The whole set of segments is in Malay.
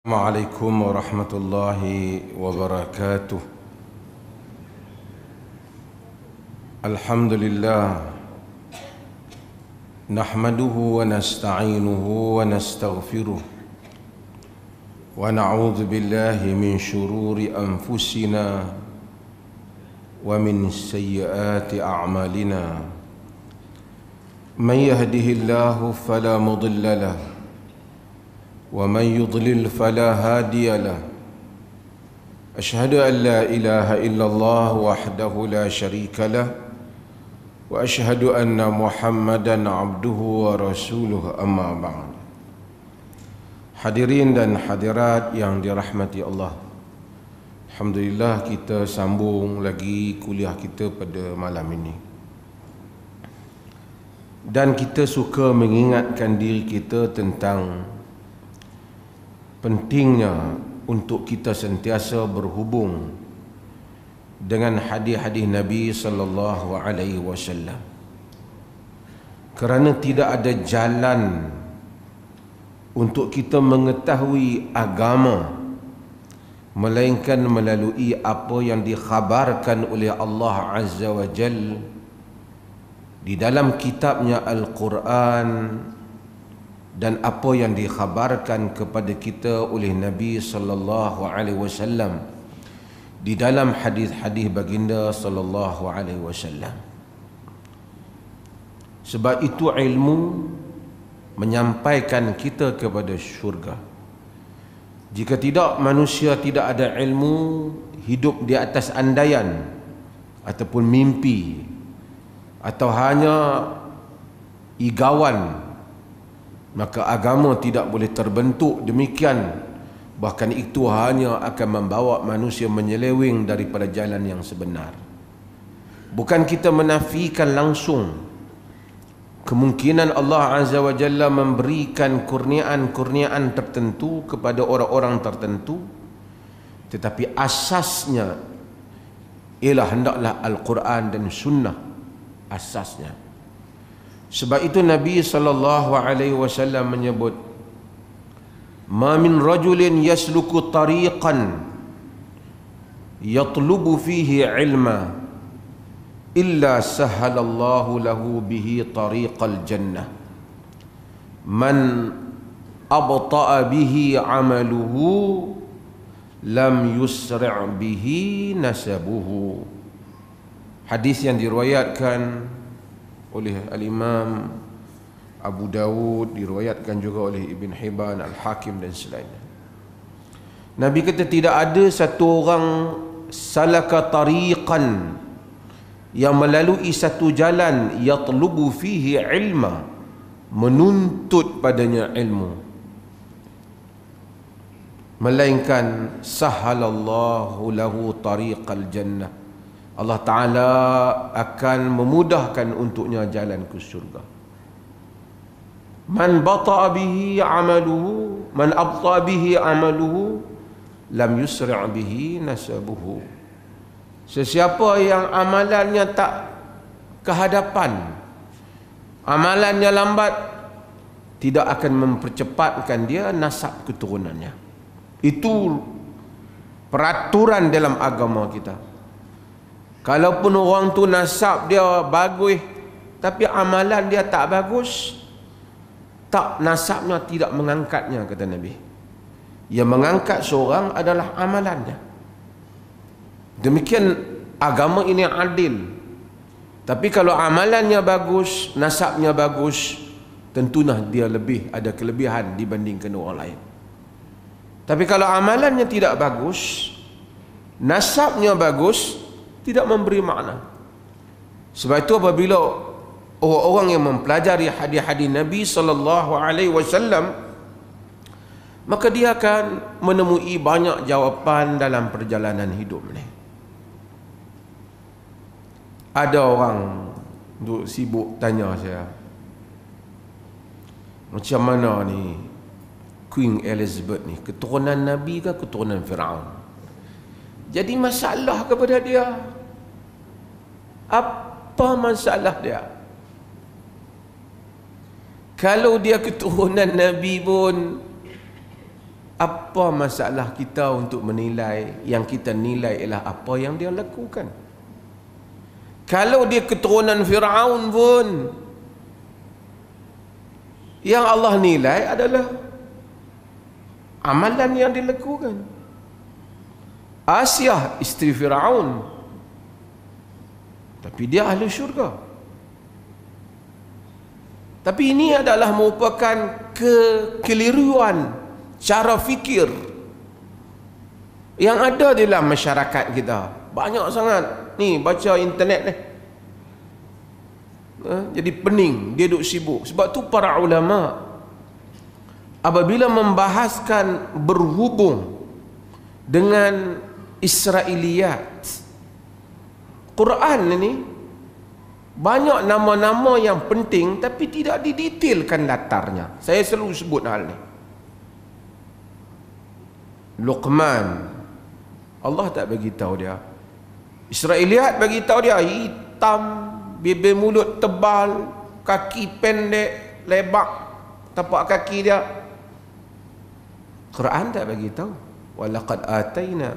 Assalamualaikum warahmatullahi wabarakatuh. Alhamdulillah nahmaduhu wa nasta'inuhu wa nastaghfiruh wa na'udzu billahi min shururi anfusina wa min sayyiati a'malina. Man yahdihillahu fala mudilla lahu ومن يضلل فلا هادي له. أشهد أن لا إله إلا الله وحده لا شريك له وأشهد أن محمدا عبده ورسوله. أما بعد. Hadirin dan hadirat yang dirahmati Allah, alhamdulillah kita sambung lagi kuliah kita pada malam ini. Dan kita suka mengingatkan diri kita tentang pentingnya untuk kita sentiasa berhubung dengan hadis-hadis Nabi sallallahu alaihi wasallam. Kerana tidak ada jalan untuk kita mengetahui agama melainkan melalui apa yang dikhabarkan oleh Allah Azza wa Jalla di dalam kitabnya Al-Quran dan apa yang dikhabarkan kepada kita oleh Nabi sallallahu alaihi wasallam di dalam hadis-hadis baginda sallallahu alaihi wasallam. Sebab itu ilmu menyampaikan kita kepada syurga. Jika tidak, manusia tidak ada ilmu, hidup di atas andaian ataupun mimpi atau hanya igawan, maka agama tidak boleh terbentuk demikian. Bahkan itu hanya akan membawa manusia menyeleweng daripada jalan yang sebenar. Bukan kita menafikan langsung kemungkinan Allah Azza wa Jalla memberikan kurniaan-kurniaan tertentu kepada orang-orang tertentu, tetapi asasnya ialah hendaklah Al-Quran dan Sunnah asasnya. Sebab itu Nabi sallallahu alaihi wasallam menyebut, "Ma min rajulin yasluku tariqan yatlubu fihi ilma illa sahhalallahu lahu bihi tariqal jannah. Man abta'a bihi amaluhu lam yusri' bihi nasabuhu." Hadis yang diriwayatkan oleh Al-Imam Abu Dawud, diriwayatkan juga oleh Ibn Hibban, Al-Hakim dan selainnya. Nabi kata tidak ada satu orang salaka tariqan, yang melalui satu jalan, yatlubu fihi ilma, menuntut padanya ilmu, melainkan sahhalallahu lahu tariqal jannah, Allah Ta'ala akan memudahkan untuknya jalan ke syurga. Man bata'a bihi amaluhu, man abta'a bihi amaluhu lam yusri' bihi nasabuhu. Sesiapa yang amalannya tak kehadapan, amalannya lambat, tidak akan mempercepatkan dia nasab keturunannya. Itu peraturan dalam agama kita. Kalaupun orang tu nasab dia bagus tapi amalan dia tak bagus, tak, nasabnya tidak mengangkatnya, kata Nabi. Yang mengangkat seorang adalah amalannya. Demikian agama ini adil. Tapi kalau amalannya bagus, nasabnya bagus, tentulah dia lebih ada kelebihan dibandingkan orang lain. Tapi kalau amalannya tidak bagus, nasabnya bagus, tidak memberi makna. Sebab itu apabila orang-orang yang mempelajari hadis-hadis Nabi sallallahu alaihi wasallam, maka dia akan menemui banyak jawapan dalam perjalanan hidup ni. Ada orang duk sibuk tanya saya, macam mana ni Queen Elizabeth ni, keturunan Nabi ke keturunan Firaun? Jadi masalah kepada dia, apa masalah dia? Kalau dia keturunan Nabi pun Apa masalah kita untuk menilai? Yang kita nilai ialah apa yang dia lakukan. Kalau dia keturunan Fir'aun pun, yang Allah nilai adalah amalan yang dilakukan. Asiah isteri Fir'aun, tapi dia ahli syurga. Tapi ini adalah merupakan kekeliruan cara fikir yang ada dalam masyarakat kita. Banyak sangat ni baca internet ni, jadi pening, dia duk sibuk. Sebab tu para ulama apabila membahaskan berhubung dengan Israiliyat Quran ini, banyak nama-nama yang penting tapi tidak didetailkan latarnya. Saya selalu sebut hal ni. Luqman, Allah tak bagi tahu dia. Israiliyat bagi tahu dia hitam, bibir mulut tebal, kaki pendek, lebak tapak kaki dia. Quran tak bagi tahu. Walaqad ataina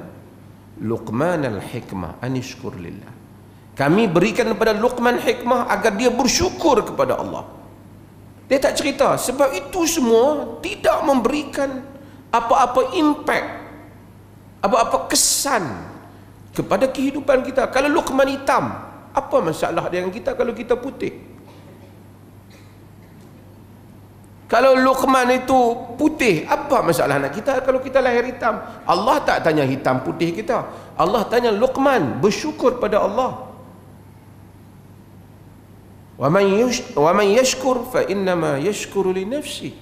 Luqman al-hikmah an yashkur lillah. Kami berikan kepada Luqman hikmah agar dia bersyukur kepada Allah. Dia tak cerita. Sebab itu semua tidak memberikan apa-apa impact, apa-apa kesan kepada kehidupan kita. Kalau Luqman hitam, apa masalah dengan kita kalau kita putih? Kalau Luqman itu putih, apa masalah nak kita kalau kita lahir hitam? Allah tak tanya hitam putih kita. Allah tanya Luqman bersyukur pada Allah. Wa man yashkur fa innama yashkuru li nafsi.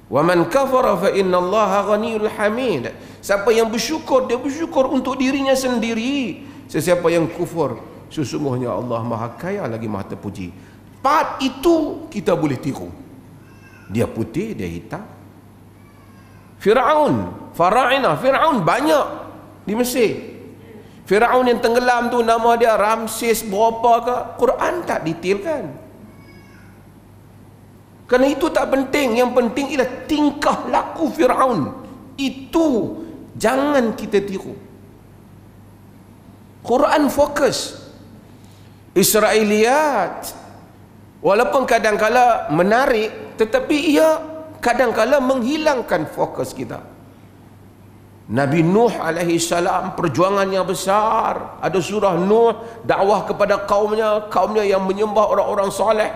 Wa man kafara fa innallaha ghaniyyul hamid. Siapa yang bersyukur, dia bersyukur untuk dirinya sendiri. Sesiapa yang kufur, sesungguhnya Allah Maha Kaya lagi Maha Terpuji. Part itu kita boleh tiru. Dia putih, dia hitam. Fir'aun, Farainah, Fir'aun banyak di Mesir. Fir'aun yang tenggelam tu nama dia Ramses berapa ke? Quran tak detailkan. Kerana itu tak penting. Yang penting ialah tingkah laku Fir'aun. Itu jangan kita tiru. Quran fokus. Israiliyat walaupun kadang-kala menarik, tetapi ia kadang-kala menghilangkan fokus kita. Nabi Nuh alaihi salam perjuangannya besar. Ada surah Nuh, dakwah kepada kaumnya yang menyembah orang-orang soleh.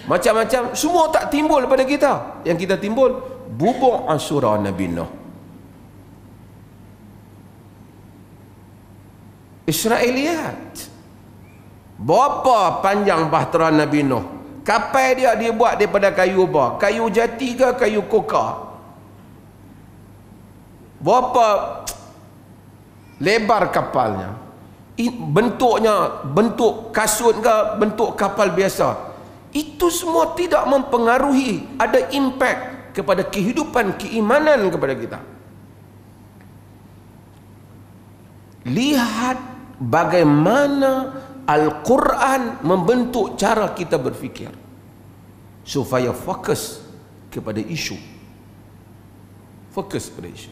Macam-macam, semua tak timbul pada kita. Yang kita timbul bubuk surah Nabi Nuh. Israiliyat. Berapa panjang bahtera Nabi Nuh? Kapal dia buat daripada kayu apa? Kayu jati ke kayu koka? Berapa lebar kapalnya? Bentuknya bentuk kasut ke bentuk kapal biasa? Itu semua tidak mempengaruhi ada impact kepada kehidupan keimanan kepada kita. Lihat bagaimana Al-Quran membentuk cara kita berfikir supaya fokus kepada isu. Fokus pada isu.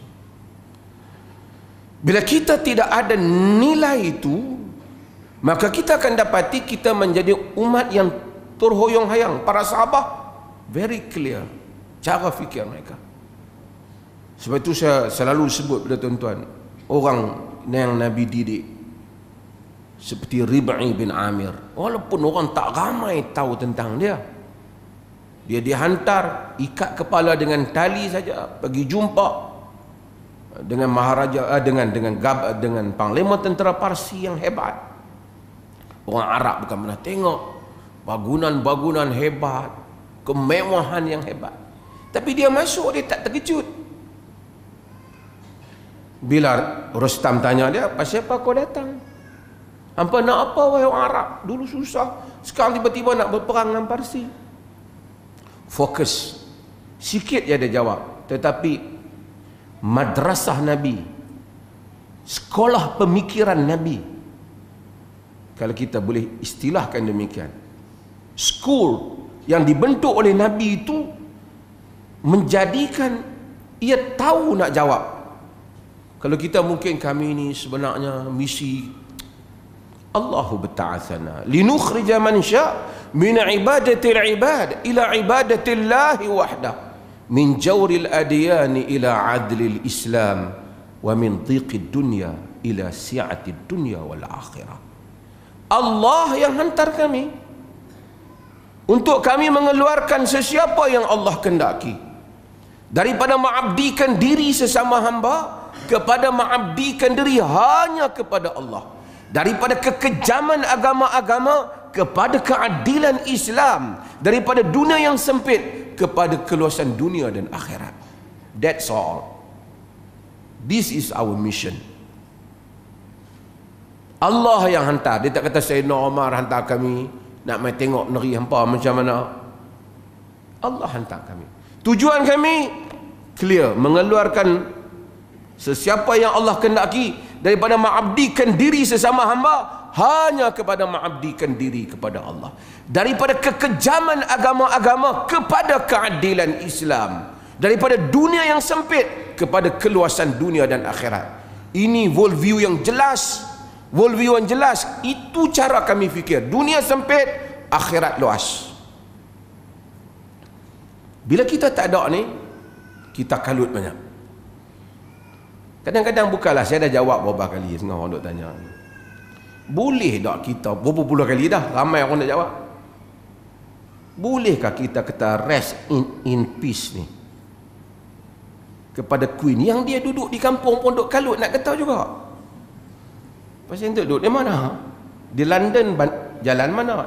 Bila kita tidak ada nilai itu, maka kita akan dapati kita menjadi umat yang terhoyong-hayang. Para sahabat very clear cara fikir mereka. Sebab itu saya selalu sebut pada tuan-tuan, orang yang Nabi didik seperti Rib'i bin Amir, walaupun orang tak ramai tahu tentang dia, dia dihantar ikat kepala dengan tali saja pergi jumpa dengan maharaja, dengan panglima tentera Parsi yang hebat. Orang Arab bukan pernah tengok bangunan-bangunan hebat, kemewahan yang hebat. Tapi dia masuk, dia tak terkejut. Bila Rustam tanya dia, pasal apa kau datang? Hampa nak apa wahai orang Arab? Dulu susah, sekarang tiba-tiba nak berperang dengan Parsi. Fokus. Sikit je dia jawab. Tetapi madrasah Nabi, sekolah pemikiran Nabi, kalau kita boleh istilahkan demikian, school yang dibentuk oleh Nabi itu menjadikan ia tahu nak jawab. Kalau kita mungkin kami ni sebenarnya misi Allahu ba'athana linukhrija man sya' min ibadatil ibad ila ibadatillahi wahdah min jawril adyani ila adlil islam wa min dhiqid dunya ila si'atid dunya wal akhirah. Allah yang hantar kami untuk kami mengeluarkan sesiapa yang Allah kehendaki daripada mengabdikan diri sesama hamba kepada mengabdikan diri hanya kepada Allah, daripada kekejaman agama-agama kepada keadilan Islam, daripada dunia yang sempit kepada keluasan dunia dan akhirat. That's all. This is our mission. Allah yang hantar. Dia tak kata Sayyidina Umar hantar kami nak mai tengok negeri hampa macam mana. Allah hantar kami. Tujuan kami clear, mengeluarkan sesiapa yang Allah kehendaki daripada mengabdikan diri sesama hamba hanya kepada mengabdikan diri kepada Allah, daripada kekejaman agama-agama kepada keadilan Islam, daripada dunia yang sempit kepada keluasan dunia dan akhirat. Ini worldview yang jelas, worldview yang jelas. Itu cara kami fikir. Dunia sempit, akhirat luas. Bila kita tak ada ni, kita kalut banyak. Kadang-kadang bukanlah, saya dah jawab beberapa kali, setengah orang duk tanya, boleh tak kita, berapa puluh kali dah ramai orang nak jawab, bolehkah kita kata rest in peace ni kepada Queen yang dia duduk di kampung pun duk kalut nak kata juga. Pasal dia duduk di mana? Di London, jalan mana?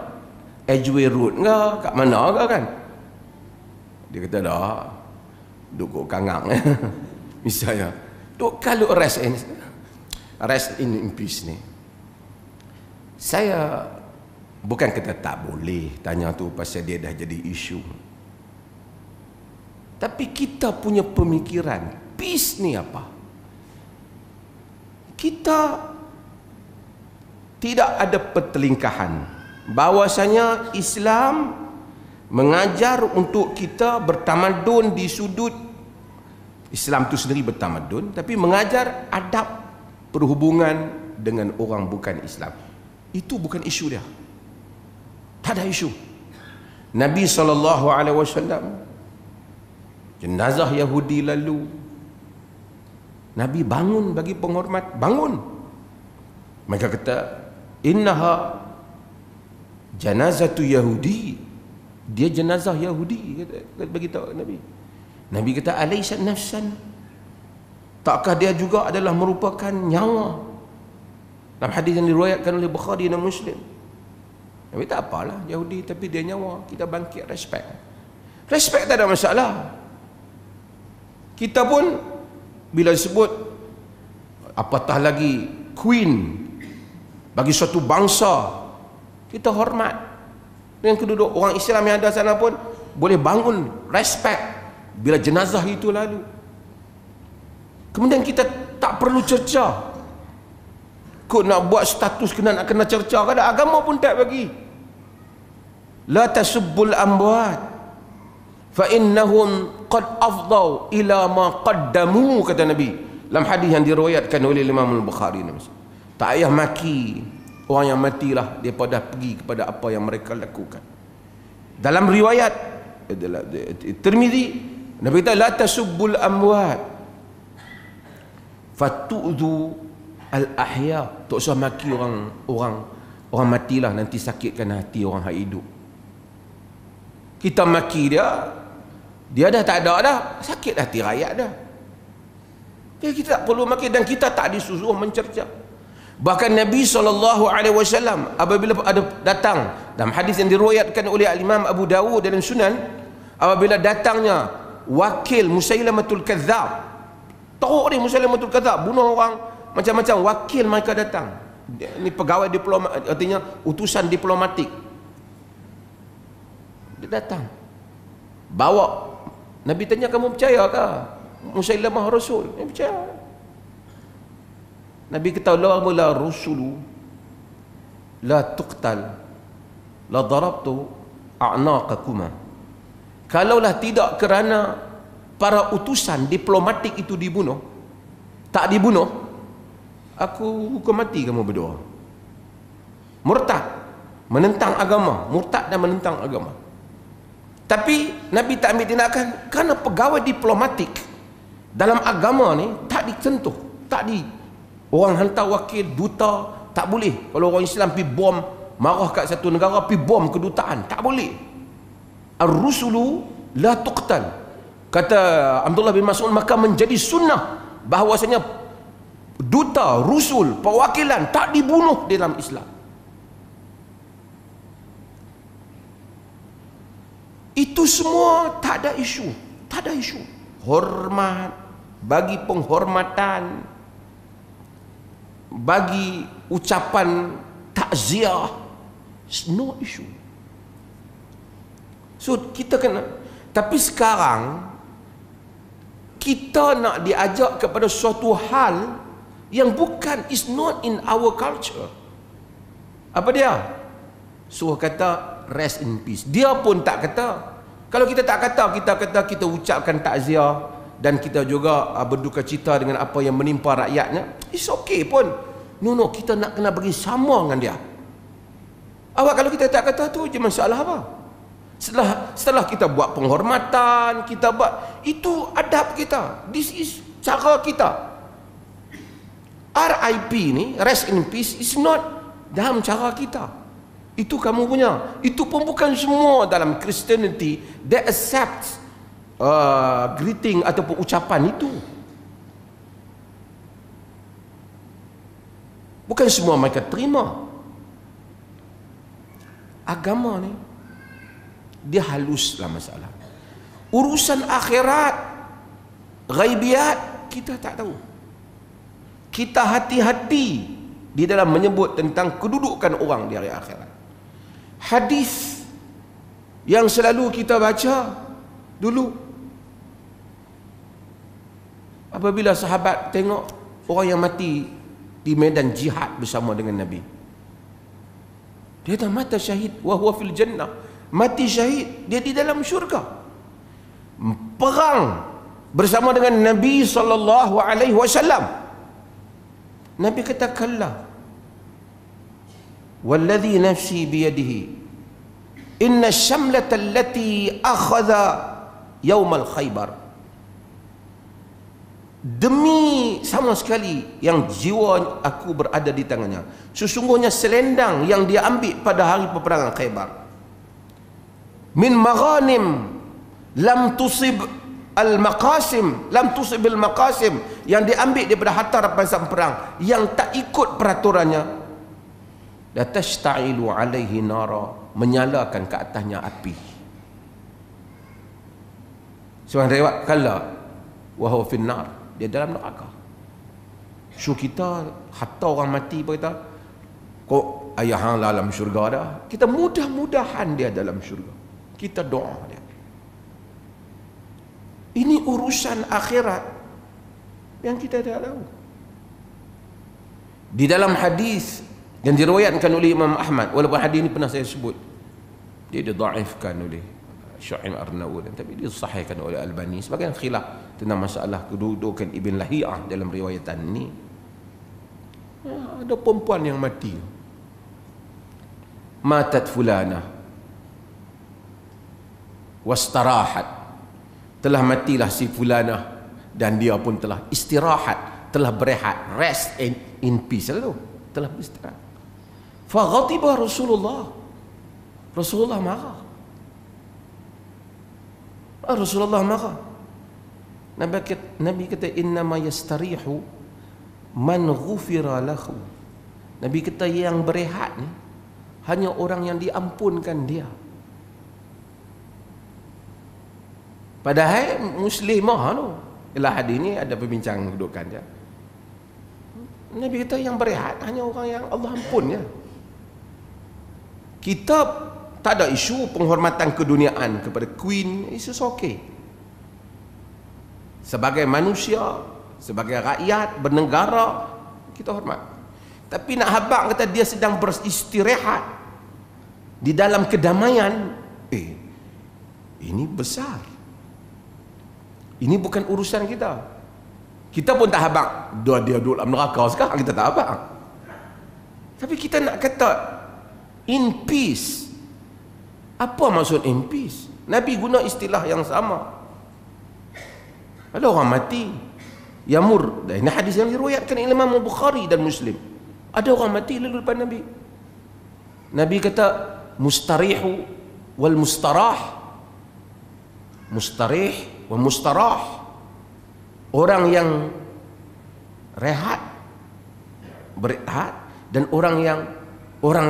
Edgware Road ke? Kat mana ke kan? Dia kata dah duduk kangang misalnya duk kalut rest in peace ni. Saya bukan kata tak boleh tanya tu pasal dia dah jadi isu, tapi kita punya pemikiran peace ni apa? Kita tidak ada pertelingkahan bahwasanya Islam mengajar untuk kita bertamadun di sudut Islam itu sendiri bertamadun, tapi mengajar adab perhubungan dengan orang bukan Islam. Itu bukan isu dia. Tak ada isu. Nabi SAW jenazah Yahudi lalu, Nabi bangun bagi penghormat, bangun. Mereka kata innaha janazatu Yahudi, dia jenazah Yahudi, kata bagi tahu Nabi. Nabi kata alaysa nafsan, takkah dia juga adalah merupakan nyawa? Dalam hadis yang diriwayatkan oleh Bukhari dan Muslim, Nabi tak apalah Yahudi, tapi dia nyawa, kita bangkit, respect. Respect tak ada masalah. Kita pun bila sebut apatah lagi Queen bagi suatu bangsa, kita hormat. Dengan keduduk orang Islam yang ada sana pun boleh bangun respect bila jenazah itu lalu. Kemudian kita tak perlu cerca. Kau nak buat status nak kena cerca, kada agama pun tak bagi. La tasubbul amwat fa innahum qad afdau ila ma qaddamu, kata Nabi dalam hadis yang diriwayatkan oleh Imam Al-Bukhari. Tak payah maki orang yang matilah, dia pada pergi kepada apa yang mereka lakukan. Dalam riwayat Tirmizi, Nabi kata la tasubbul amwat fatu'dhu al-ahya. Tak usah maki orang matilah, nanti sakitkan hati orang yang hidup. Kita maki dia dah tak ada dah, sakit hati rakyat dah. Jadi kita tak perlu maki, dan kita tak disuruh mencerca. Bahkan Nabi SAW apabila ada datang dalam hadis yang diriwayatkan oleh Imam Abu Dawud dalam Sunan, apabila datangnya wakil Musailamatul Kadzab, teruk ni Musailamatul Kadzab, bunuh orang macam-macam, wakil mereka datang. Ini pegawai diplomat, artinya utusan diplomatik. Dia datang bawa, Nabi tanya, kamu percaya ke Musailamah Rasul? Dia percaya. Nabi kata la mula rusulu la tuqtal la darabtu a'naqakuma. Kalaulah tidak kerana para utusan diplomatik itu dibunuh, tak dibunuh, aku hukum mati kamu berdua. Murtad, menentang agama, murtad dan menentang agama. Tapi Nabi tak ambil tindakan kerana pegawai diplomatik dalam agama ni tak disentuh, tak di orang hantar wakil duta, tak boleh. Kalau orang Islam pergi bom, marah kat satu negara, pergi bom kedutaan, tak boleh. Ar-rusulu la tuqtal, kata Abdullah bin Mas'ud, maka menjadi sunnah bahawasanya duta, rusul, perwakilan tak dibunuh dalam Islam. Itu semua tak ada isu, tak ada isu. Hormat, bagi penghormatan, bagi ucapan takziah, no issue. So kita kena, tapi sekarang kita nak diajak kepada suatu hal yang bukan, is not in our culture. Apa dia? Suruh kata rest in peace. Dia pun tak kata. Kalau kita tak kata, kita kata kita ucapkan takziah dan kita juga berduka cita dengan apa yang menimpa rakyatnya, it's okay pun. No, kita nak kena bagi sama dengan dia. Awak kalau kita tak kata tu je masalah apa? Setelah kita buat penghormatan, kita buat, itu adab kita. This is cara kita. RIP ni, rest in peace, is not dalam cara kita. Itu kamu punya. Itu pun bukan semua dalam Christianity they accept greeting ataupun ucapan itu. Bukan semua mereka terima. Agama ni dia haluslah masalah. Urusan akhirat, ghaibiyat, kita tak tahu. Kita hati-hati di dalam menyebut tentang kedudukan orang di hari akhirat. Hadis yang selalu kita baca dulu, apabila sahabat tengok orang yang mati di medan jihad bersama dengan Nabi, dia dah mata syahid wa huwa fil jannah, mati syahid, dia di dalam syurga, perang bersama dengan Nabi sallallahu alaihi wasallam. Nabi kata, kalla walladhi nafsi biyadihi inna syamlata allati akhadha yawmal khaybar, demi sama sekali yang jiwa aku berada di tangannya, sesungguhnya selendang yang dia ambil pada hari peperangan Khaybar, min maghanim lam tusib al-maqasim, lam tusib al-maqasim, yang diambil daripada harta rampasan perang yang tak ikut peraturannya, la tashta'ilu alaihi nara, menyalakan ke atasnya api. Seorang riwayat kala wa huwa fin nar, dia dalam neraka. So kita hatta orang mati pun kita kok ayah hang dalam syurga dah, kita mudah-mudahan dia dalam syurga, kita doa dia. Ini urusan akhirat yang kita tak tahu. Di dalam hadis yang diriwayatkan oleh Imam Ahmad, walaupun hadis ini pernah saya sebut, dia didhaifkan oleh Syu'aib Arnaud, tapi disahihkan oleh Albani sebagai khilaf tentang masalah kedudukan Ibn Lahiyah dalam riwayatan ini. Ada perempuan yang mati, matat fulana wastarahat, telah matilah si fulana dan dia pun telah istirahat, telah berehat, rest in peace, telah beristirahat. Fa ghadiba Rasulullah marah. Rasulullah marah. Nabi kata innama yastarihu man ghufira lahu. Nabi kata yang berehat ni hanya orang yang diampunkan dia. Padahal muslimah tu. Ialah hadis ni ada perbincangan kedudukan dia. Nabi kata yang berehat hanya orang yang Allah ampun ya. Kita tak ada isu penghormatan keduniaan kepada Queen, itu okay. Sebagai manusia, sebagai rakyat bernegara, kita hormat. Tapi nak habaq kata dia sedang beristirahat di dalam kedamaian, ini besar. Ini bukan urusan kita. Kita pun tak habaq dia duduk dalam neraka sekarang, kita tak habaq. Tapi kita nak kata in peace. Apa maksud in peace? Nabi guna istilah yang sama. Ada orang mati yamur, ini hadis yang diriwayatkan Imam Bukhari dan Muslim. Ada orang mati lalu depan Nabi. Nabi kata mustarihu wal mustarah. Mustarih wa mustarah. Orang yang rehat, berehat, dan orang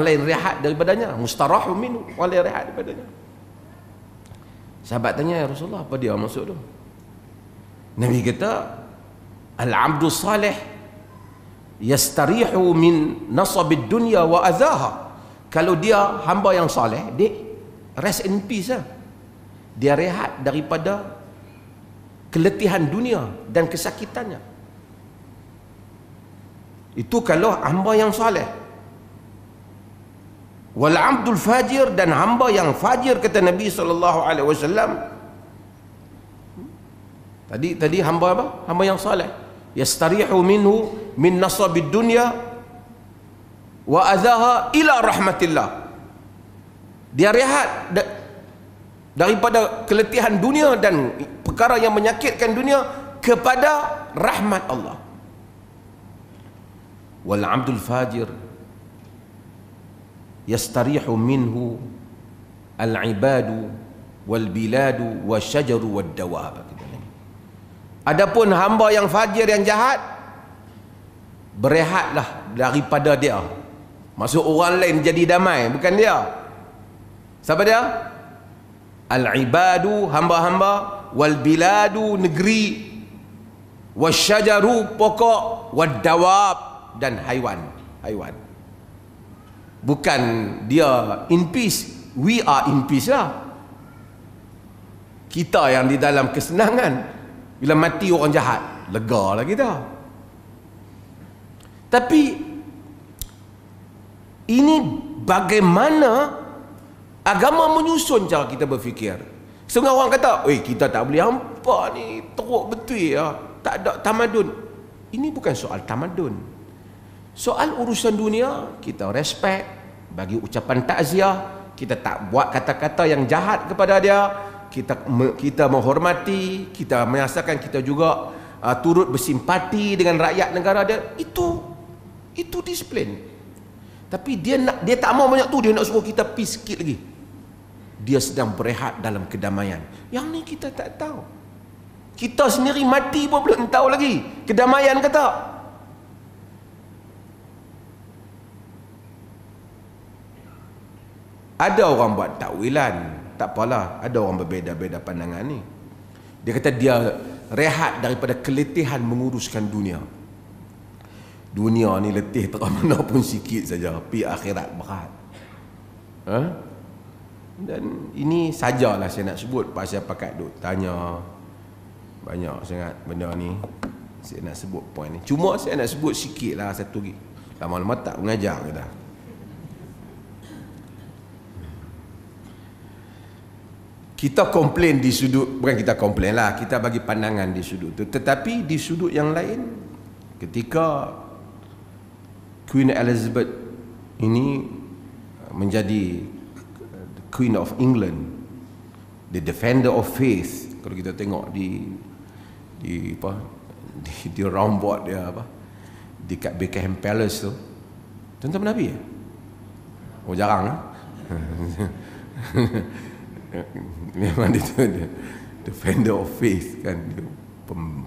lain rehat daripadanya. Mustarahu minhu, orang lain rehat daripadanya. Sahabat tanya, ya Rasulullah, apa dia maksud tu? Nabi kata, al-abdu salih yastarihu min nasabid dunya wa azaha. Kalau dia hamba yang saleh, dia rest in peace lah. Dia rehat daripada keletihan dunia dan kesakitannya. Itu kalau hamba yang saleh. Wal abdul fajir, dan hamba yang fajir, kata Nabi SAW. Tadi hamba apa? Hamba yang saleh. Yastarihu minhu min nasabid dunya wa azaha ila rahmatillah. Dia rehat daripada keletihan dunia dan perkara yang menyakitkan dunia kepada rahmat Allah. Wal abdul fajir yastarihu minhu al ibadu wal biladu wasyajaru wad dawab. Adapun hamba yang fajir, yang jahat, berehatlah daripada dia. Maksud orang lain jadi damai, bukan dia. Siapa dia? Al-ibadu, hamba-hamba, wal biladu, negeri, wasyajaru, pokok, wad dawab, dan haiwan. Bukan dia in peace, we are in peace lah. Kita yang di dalam kesenangan. Bila mati orang jahat, lega lah kita. Tapi ini bagaimana agama menyusun cara kita berfikir. Setengah orang kata, kita tak boleh hampa ni, teruk betul ya, tak ada tamadun. Ini bukan soal tamadun. Soal urusan dunia, kita respect, bagi ucapan takziah, kita tak buat kata-kata yang jahat kepada dia, kita menghormati, kita merasakan kita juga turut bersimpati dengan rakyat negara dia. Itu disiplin. Tapi dia tak mau banyak tu, dia nak suruh kita peace sikit lagi. Dia sedang berehat dalam kedamaian. Yang ni kita tak tahu. Kita sendiri mati pun belum tahu lagi kedamaian ke tak. Ada orang buat takwilan, tak apalah, ada orang berbeza-beza pandangan ni. Dia kata dia rehat daripada keletihan menguruskan dunia. Dunia ni letih terang mana pun sikit saja, pi akhirat berat. Dan ini sajalah saya nak sebut, pasal pakat duk tanya banyak sangat benda ni. Saya nak sebut poin ni. Cuma saya nak sebut sikit lah satu lagi. Lama-lama tak mengajar kita. Kita komplain di sudut, bukan kita komplain lah, kita bagi pandangan di sudut tu. Tetapi di sudut yang lain, ketika Queen Elizabeth ini menjadi Queen of England, the defender of faith, kalau kita tengok di roundboard dia apa, dekat Buckingham Palace tu, tuan-tuan Nabi ya? Oh jarang lah. Memang dia defender of faith kan, dia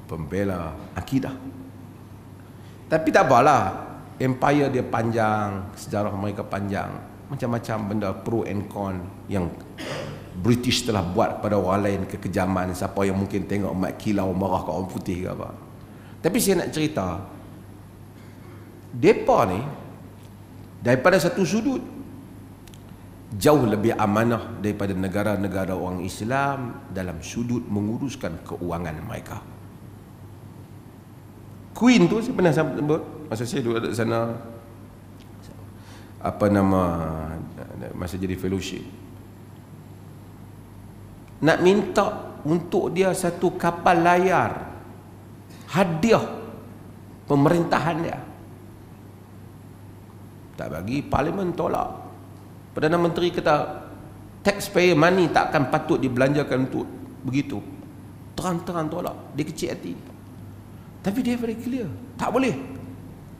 pembela akidah. Tapi tak apalah, empire dia panjang, sejarah mereka panjang, macam-macam benda pro and con yang British telah buat pada orang lain, kekejaman. Siapa yang mungkin tengok mat kilau marah kat orang putih ke apa. Tapi saya nak cerita, depa ni daripada satu sudut jauh lebih amanah daripada negara-negara orang Islam dalam sudut menguruskan keuangan mereka. Queen tu saya pernah sebut masa saya duduk di sana, apa nama, masa jadi fellowship, nak minta untuk dia satu kapal layar, hadiah pemerintahan dia. Tak bagi, Parlimen tolak. Perdana Menteri kata taxpayer money takkan patut dibelanjakan untuk begitu. Terang-terang tolak. Dia kecil hati. Tapi dia very clear, tak boleh.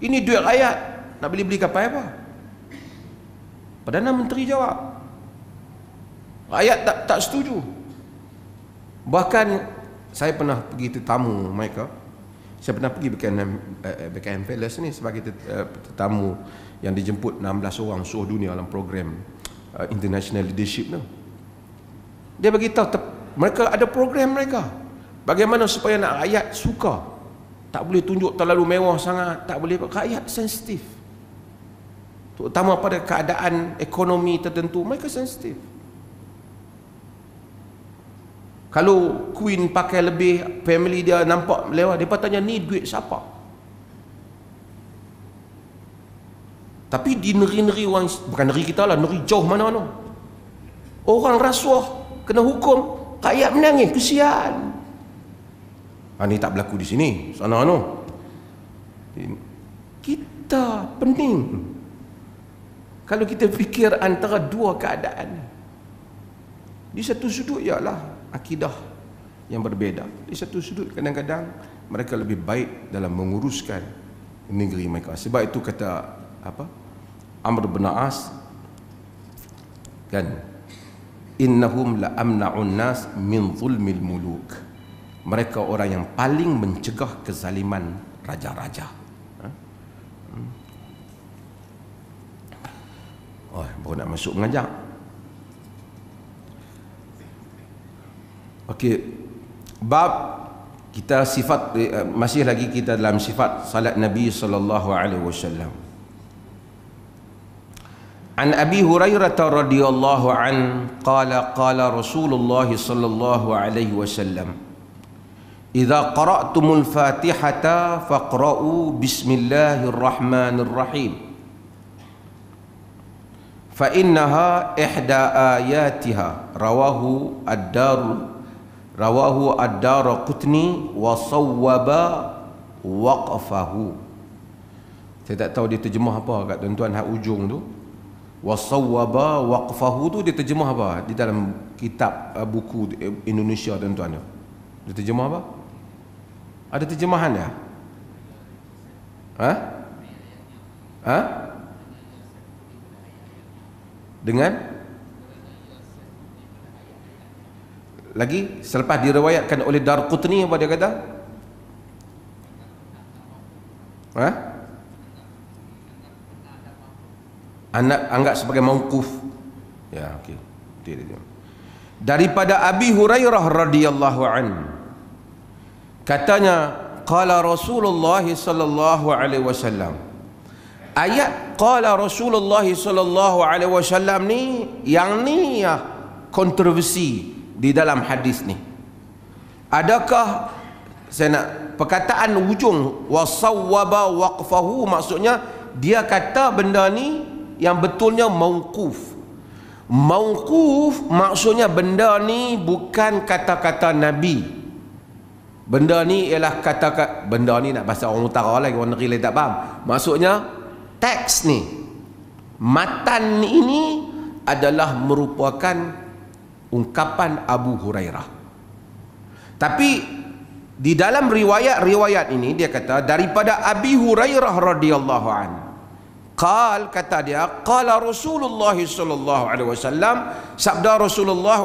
Ini duit rakyat, nak beli kapal apa? Perdana Menteri jawab, rakyat tak setuju. Bahkan saya pernah pergi tetamu mereka. Saya pernah pergi Buckingham Palace ni sebagai tetamu yang dijemput 16 orang seluruh dunia dalam program International Leadership tu. Dia beritahu mereka ada program mereka, bagaimana supaya nak rakyat suka. Tak boleh tunjuk terlalu mewah sangat, tak boleh. Rakyat sensitif, terutama pada keadaan ekonomi tertentu, mereka sensitif. Kalau Queen pakai lebih, family dia nampak lewat, dia tanya ni duit siapa? Tapi di negeri-negeri orang, bukan negeri kita lah, negeri jauh mana-mana, orang rasuah kena hukum, rakyat menangis, kesian. Ini tak berlaku di sini, sana no. Kita pening kalau kita fikir antara dua keadaan. Di satu sudut ialah akidah yang berbeza. Di satu sudut kadang-kadang mereka lebih baik dalam menguruskan negeri mereka. Sebab itu kata Amr bin As kan, innahum la amna'un nas min zulmil muluk. Mereka orang yang paling mencegah kezaliman raja-raja. Oh, baru nak masuk mengajar. Okey, bab kita sifat, masih lagi kita dalam sifat salat Nabi sallallahu alaihi wasallam. An Abi Hurairah radhiyallahu an qala qala Rasulullah sallallahu alaihi wasallam, idza qara'tumul Fatihata faqra'u bismillahirrahmanirrahim fa innaha ihda ayatiha rawahu ad-Daraqutni wa sawwaba waqfahu. Saya tak tahu dia terjemah apa kat tuan-tuan hak ujung tu. Wa sawwaba waqfahu tu dia terjemah apa di dalam kitab buku Indonesia tuan-tuan tu. Dia terjemah apa? Ada terjemahan ya? Dengan lagi selepas diriwayatkan oleh Darqutni, apa dia kata? Anggap sebagai mauquf. Ya, okey. Daripada Abi Hurairah radhiyallahu anhu, katanya qala Rasulullah sallallahu alaihi wasallam. Ayat qala Rasulullah sallallahu alaihi wasallam ni, yang ni ya kontroversi di dalam hadis ni. Adakah saya nak perkataan ujung wasawwaba waqfahu, maksudnya dia kata benda ni yang betulnya mauquf. Mauquf maksudnya benda ni bukan kata-kata Nabi. Benda ni ialah kata-kata, benda ni nak bahasa orang utara lagi, orang negeri lain tak faham. Maksudnya teks ni, matan ini adalah merupakan ungkapan Abu Hurairah. Tapi di dalam riwayat ini dia kata daripada Abi Hurairah radhiyallahu an. Kata dia, qala Rasulullah sallallahu alaihi wasallam, sabda Rasulullah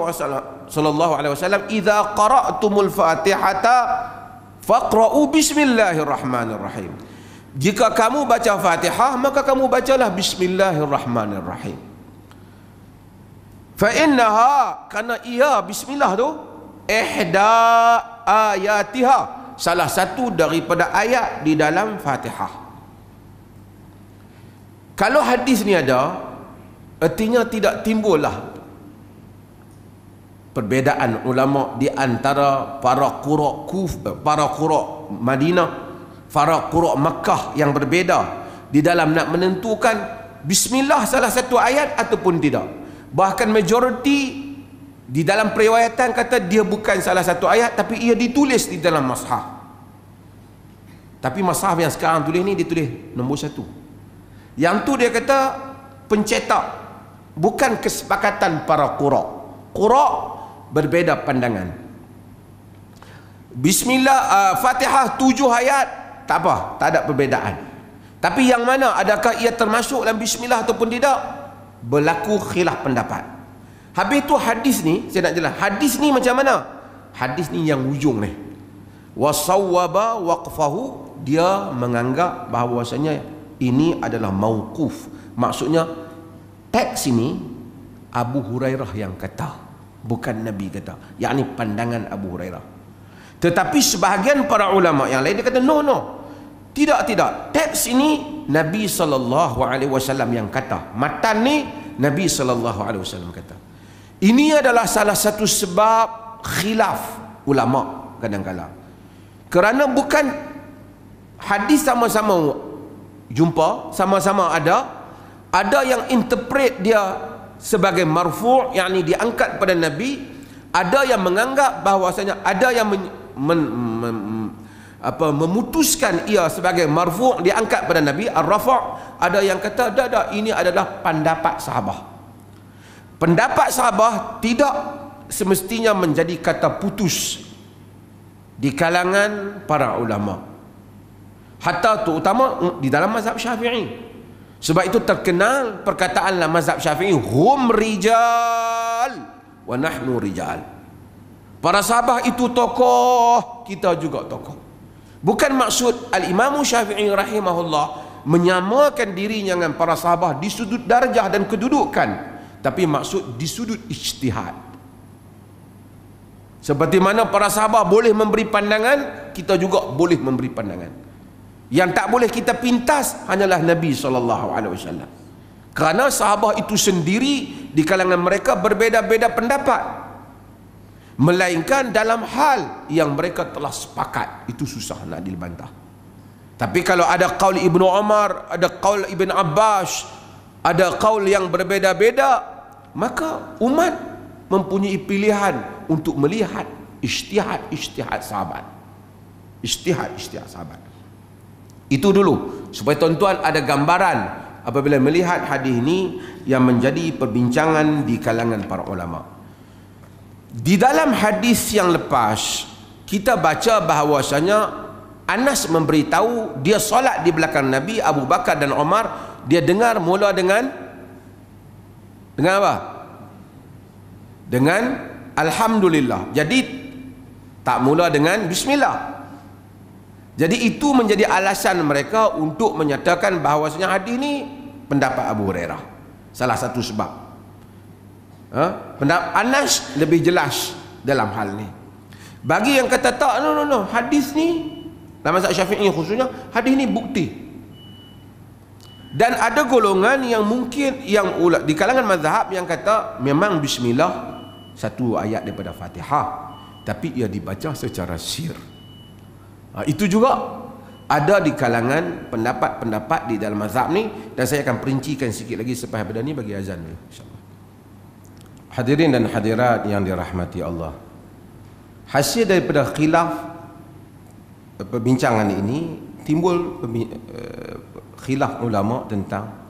sallallahu alaihi wasallam, idza qara'tumul Fatihata faqra'u bismillahirrahmanirrahim. Jika kamu baca Fatihah, maka kamu bacalah bismillahirrahmanirrahim. Fa innaha, karena ia bismillah tu ihda ayatiha, salah satu daripada ayat di dalam Fatihah. Kalau hadis ni ada, artinya tidak timbullah perbezaan ulama di antara para qura' para qura' Madinah, para qura' Makkah yang berbeza di dalam nak menentukan bismillah salah satu ayat ataupun tidak. Bahkan majoriti Di dalam periwayatan kata dia bukan salah satu ayat, tapi ia ditulis di dalam mushaf. Tapi mushaf yang sekarang tulis ni, dia tulis nombor 1. Yang tu dia kata pencetak, bukan kesepakatan para qura'. Qura' berbeza pandangan. Bismillah, Fatihah 7 ayat, tak apa, tak ada perbezaan. Tapi yang mana, adakah ia termasuk dalam bismillah ataupun tidak, berlaku khilaf pendapat. Habis tu hadis ni, saya nak jelas, hadis ni macam mana? Hadis ni yang ujung ni, wasawwaba waqfahu, dia menganggap bahawasanya ini adalah mauquf. Maksudnya teks ini Abu Hurairah yang kata, bukan Nabi kata, yakni pandangan Abu Hurairah. Tetapi sebahagian para ulama yang lain dia kata no, tidak, teks ini Nabi SAW yang kata, matan ni Nabi SAW kata. Ini adalah salah satu sebab khilaf ulama kadang-kadang, kerana bukan hadis sama-sama jumpa, sama-sama ada yang interpret dia sebagai marfu', yakni diangkat pada Nabi, ada yang menganggap bahawasanya, ada yang memutuskan ia sebagai marfu', diangkat pada Nabi, ar-rafa'. Ada yang kata dah, ini adalah pendapat sahabat. Pendapat sahabat tidak semestinya menjadi kata putus di kalangan para ulama, hatta terutama di dalam mazhab Syafi'i. Sebab itu terkenal perkataan dalam mazhab Syafi'i, hum rijal wa nahnu rijal. Para sahabat itu tokoh, kita juga tokoh. Bukan maksud Al-Imam Syafi'i rahimahullah menyamakan dirinya dengan para sahabat di sudut darjah dan kedudukan, tapi maksud di sudut ijtihad. Seperti mana para sahabat boleh memberi pandangan, kita juga boleh memberi pandangan. Yang tak boleh kita pintas hanyalah Nabi SAW. Kerana sahabat itu sendiri di kalangan mereka berbeza-beza pendapat, melainkan dalam hal yang mereka telah sepakat, itu susah nak dibantah. Tapi kalau ada qaul Ibnu Umar, ada qaul Ibn Abbas, ada qaul yang berbeza-beza, maka umat mempunyai pilihan untuk melihat ijtihad sahabat. Ijtihad sahabat. Itu dulu, supaya tuan-tuan ada gambaran apabila melihat hadis ini yang menjadi perbincangan di kalangan para ulama. Di dalam hadis yang lepas, kita baca bahawasanya Anas memberitahu dia solat di belakang Nabi, Abu Bakar dan Umar. Dia dengar mula dengan apa? Dengan Alhamdulillah. Jadi tak mula dengan Bismillah. Jadi itu menjadi alasan mereka untuk menyatakan bahawasanya hadis ini pendapat Abu Hurairah. Salah satu sebab. Pendapat Anas lebih jelas dalam hal ni. Bagi yang kata tak, no, hadis ni dalam mazhab Syafi'i khususnya, hadis ni bukti. Dan ada golongan yang mungkin yang di kalangan mazhab yang kata memang bismillah satu ayat daripada Fatihah, tapi ia dibaca secara sir. Itu juga ada di kalangan pendapat-pendapat di dalam mazhab ni, dan saya akan perincikan sikit lagi selepas pada ni bagi azan dulu, insya-Allah. Hadirin dan hadirat yang dirahmati Allah, hasil daripada khilaf perbincangan ini timbul khilaf ulama tentang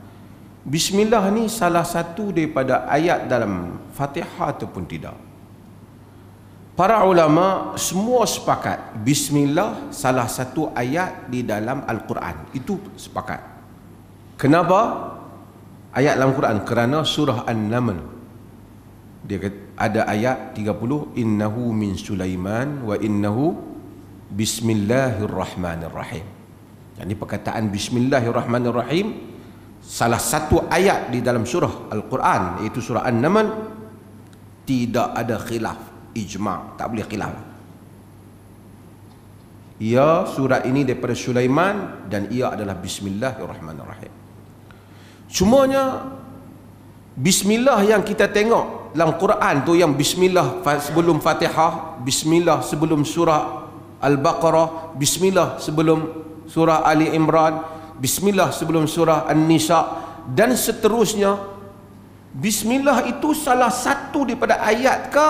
Bismillah ni salah satu daripada ayat dalam Fatihah ataupun tidak. Para ulama semua sepakat Bismillah salah satu ayat di dalam Al-Quran. Itu sepakat. Kenapa ayat dalam Quran? Kerana surah An-Naml dia ada ayat 30, innahu min Sulaiman wa innahu bismillahirrahmanirrahim. Jadi perkataan bismillahirrahmanirrahim salah satu ayat di dalam surah Al-Quran, iaitu surah An-Naml, tidak ada khilaf, ijma', tak boleh khilaf. Ia surah ini daripada Sulaiman dan ia adalah bismillahirrahmanirrahim. Cumanya bismillah yang kita tengok dalam Quran tu, yang bismillah sebelum Fatihah, bismillah sebelum surah Al-Baqarah, bismillah sebelum surah Ali Imran, bismillah sebelum surah An-Nisa, dan seterusnya. Bismillah itu salah satu daripada ayat ke,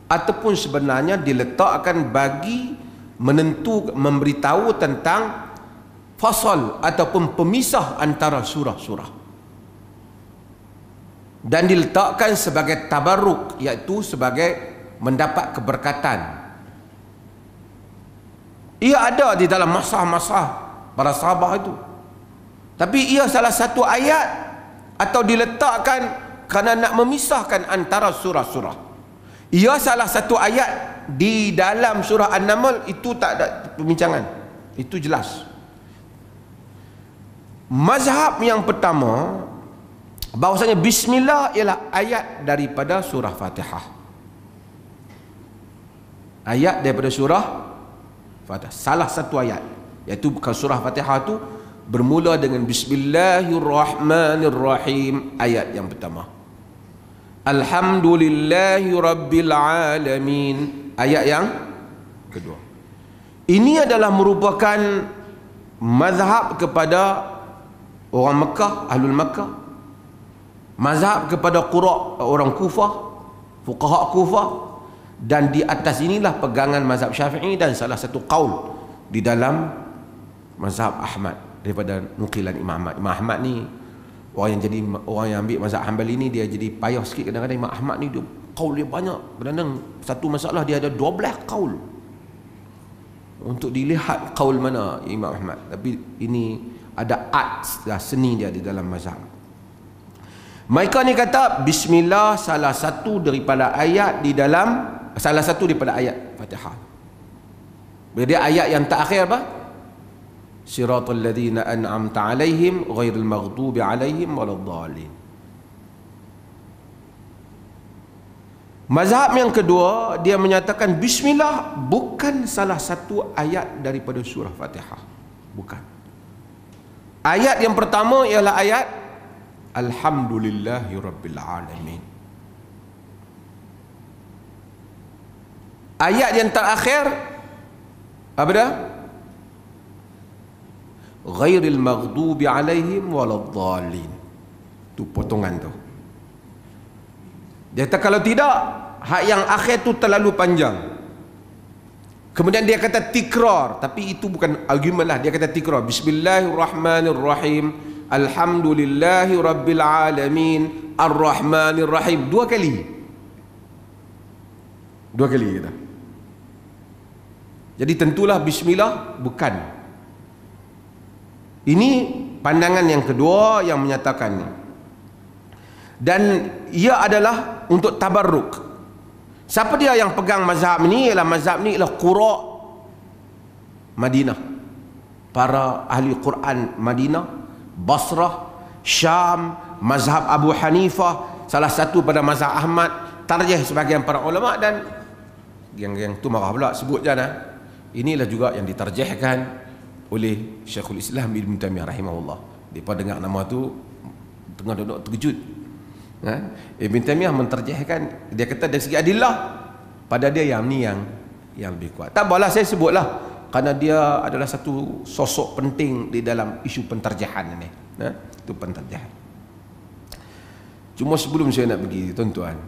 ataupun sebenarnya diletakkan bagi memberitahu tentang fasal ataupun pemisah antara surah-surah, dan diletakkan sebagai tabarruk, iaitu sebagai mendapat keberkatan. Ia ada di dalam masa-masa para sahabat itu, tapi ia salah satu ayat atau diletakkan kerana nak memisahkan antara surah-surah. Ia salah satu ayat di dalam surah An-Naml, itu tak ada perbincangan, itu jelas. Mazhab yang pertama bahawasanya bismillah ialah ayat daripada surah Fatihah. Ayat daripada surah Fatihah, salah satu ayat, iaitu bukan surah Fatihah itu bermula dengan Bismillahirrahmanirrahim, ayat yang pertama. Alhamdulillahi Rabbil Alamin, ayat yang kedua. Ini adalah merupakan mazhab kepada orang Mekah, Ahlul Mekah, mazhab kepada qura' orang Kufah, fuqaha Kufah, dan di atas inilah pegangan mazhab Syafi'i dan salah satu qaul di dalam mazhab Ahmad daripada nukilan Imam Ahmad. Imam Ahmad ni orang yang ambil mazhab Hanbali ni, dia jadi payah sikit kadang-kadang. Imam Ahmad ni dia qaul dia banyak, kadang-kadang satu masalah dia ada 12 qaul untuk dilihat qaul mana Imam Ahmad. Tapi ini ada art, seni dia di dalam mazhab. Mereka ni kata bismillah salah satu daripada ayat di dalam, salah satu daripada ayat Fatihah. Jadi ayat yang terakhir apa? Siratal ladzina an'amta 'alaihim ghairil maghdubi 'alaihim waladdallin. Mazhab yang kedua, dia menyatakan bismillah bukan salah satu ayat daripada surah Fatihah. Bukan. Ayat yang pertama ialah ayat Alhamdulillahi Rabbil Alamin. Ayat yang terakhir apa dah? Ghairil maghdubi alaihim waladdallin. Tu potongan tu. Dia kata kalau tidak, hak yang akhir tu terlalu panjang. Kemudian dia kata tikrar, tapi itu bukan argument lah. Dia kata tikrar. Bismillahirrahmanirrahim. Alhamdulillahi Rabbil Alamin. Ar-Rahmanir-Rahim. Dua kali kata. Jadi tentulah bismillah bukan. Ini pandangan yang kedua yang menyatakan ni. Dan ia adalah untuk tabarruk. Siapa dia yang pegang mazhab ni? Mazhab ni ialah qura' Madinah, para ahli Quran Madinah, Basrah, Syam, mazhab Abu Hanifah, salah satu pada mazhab Ahmad, tarjih sebagian para ulama, dan yang tu marah pula sebut jana. Inilah juga yang ditarjihkan oleh Syekhul Islam Ibn Taimiyah rahimahullah. Depa dengar nama tu tengah duduk terkejut. Ibn Taimiyah mentarjihkan, dia kata dari segi adillah pada dia yang ni yang lebih kuat. Tak apalah saya sebutlah kerana dia adalah satu sosok penting di dalam isu pentarjihan ini. Itu pentarjihan. Cuma sebelum saya nak pergi, tuan-tuan,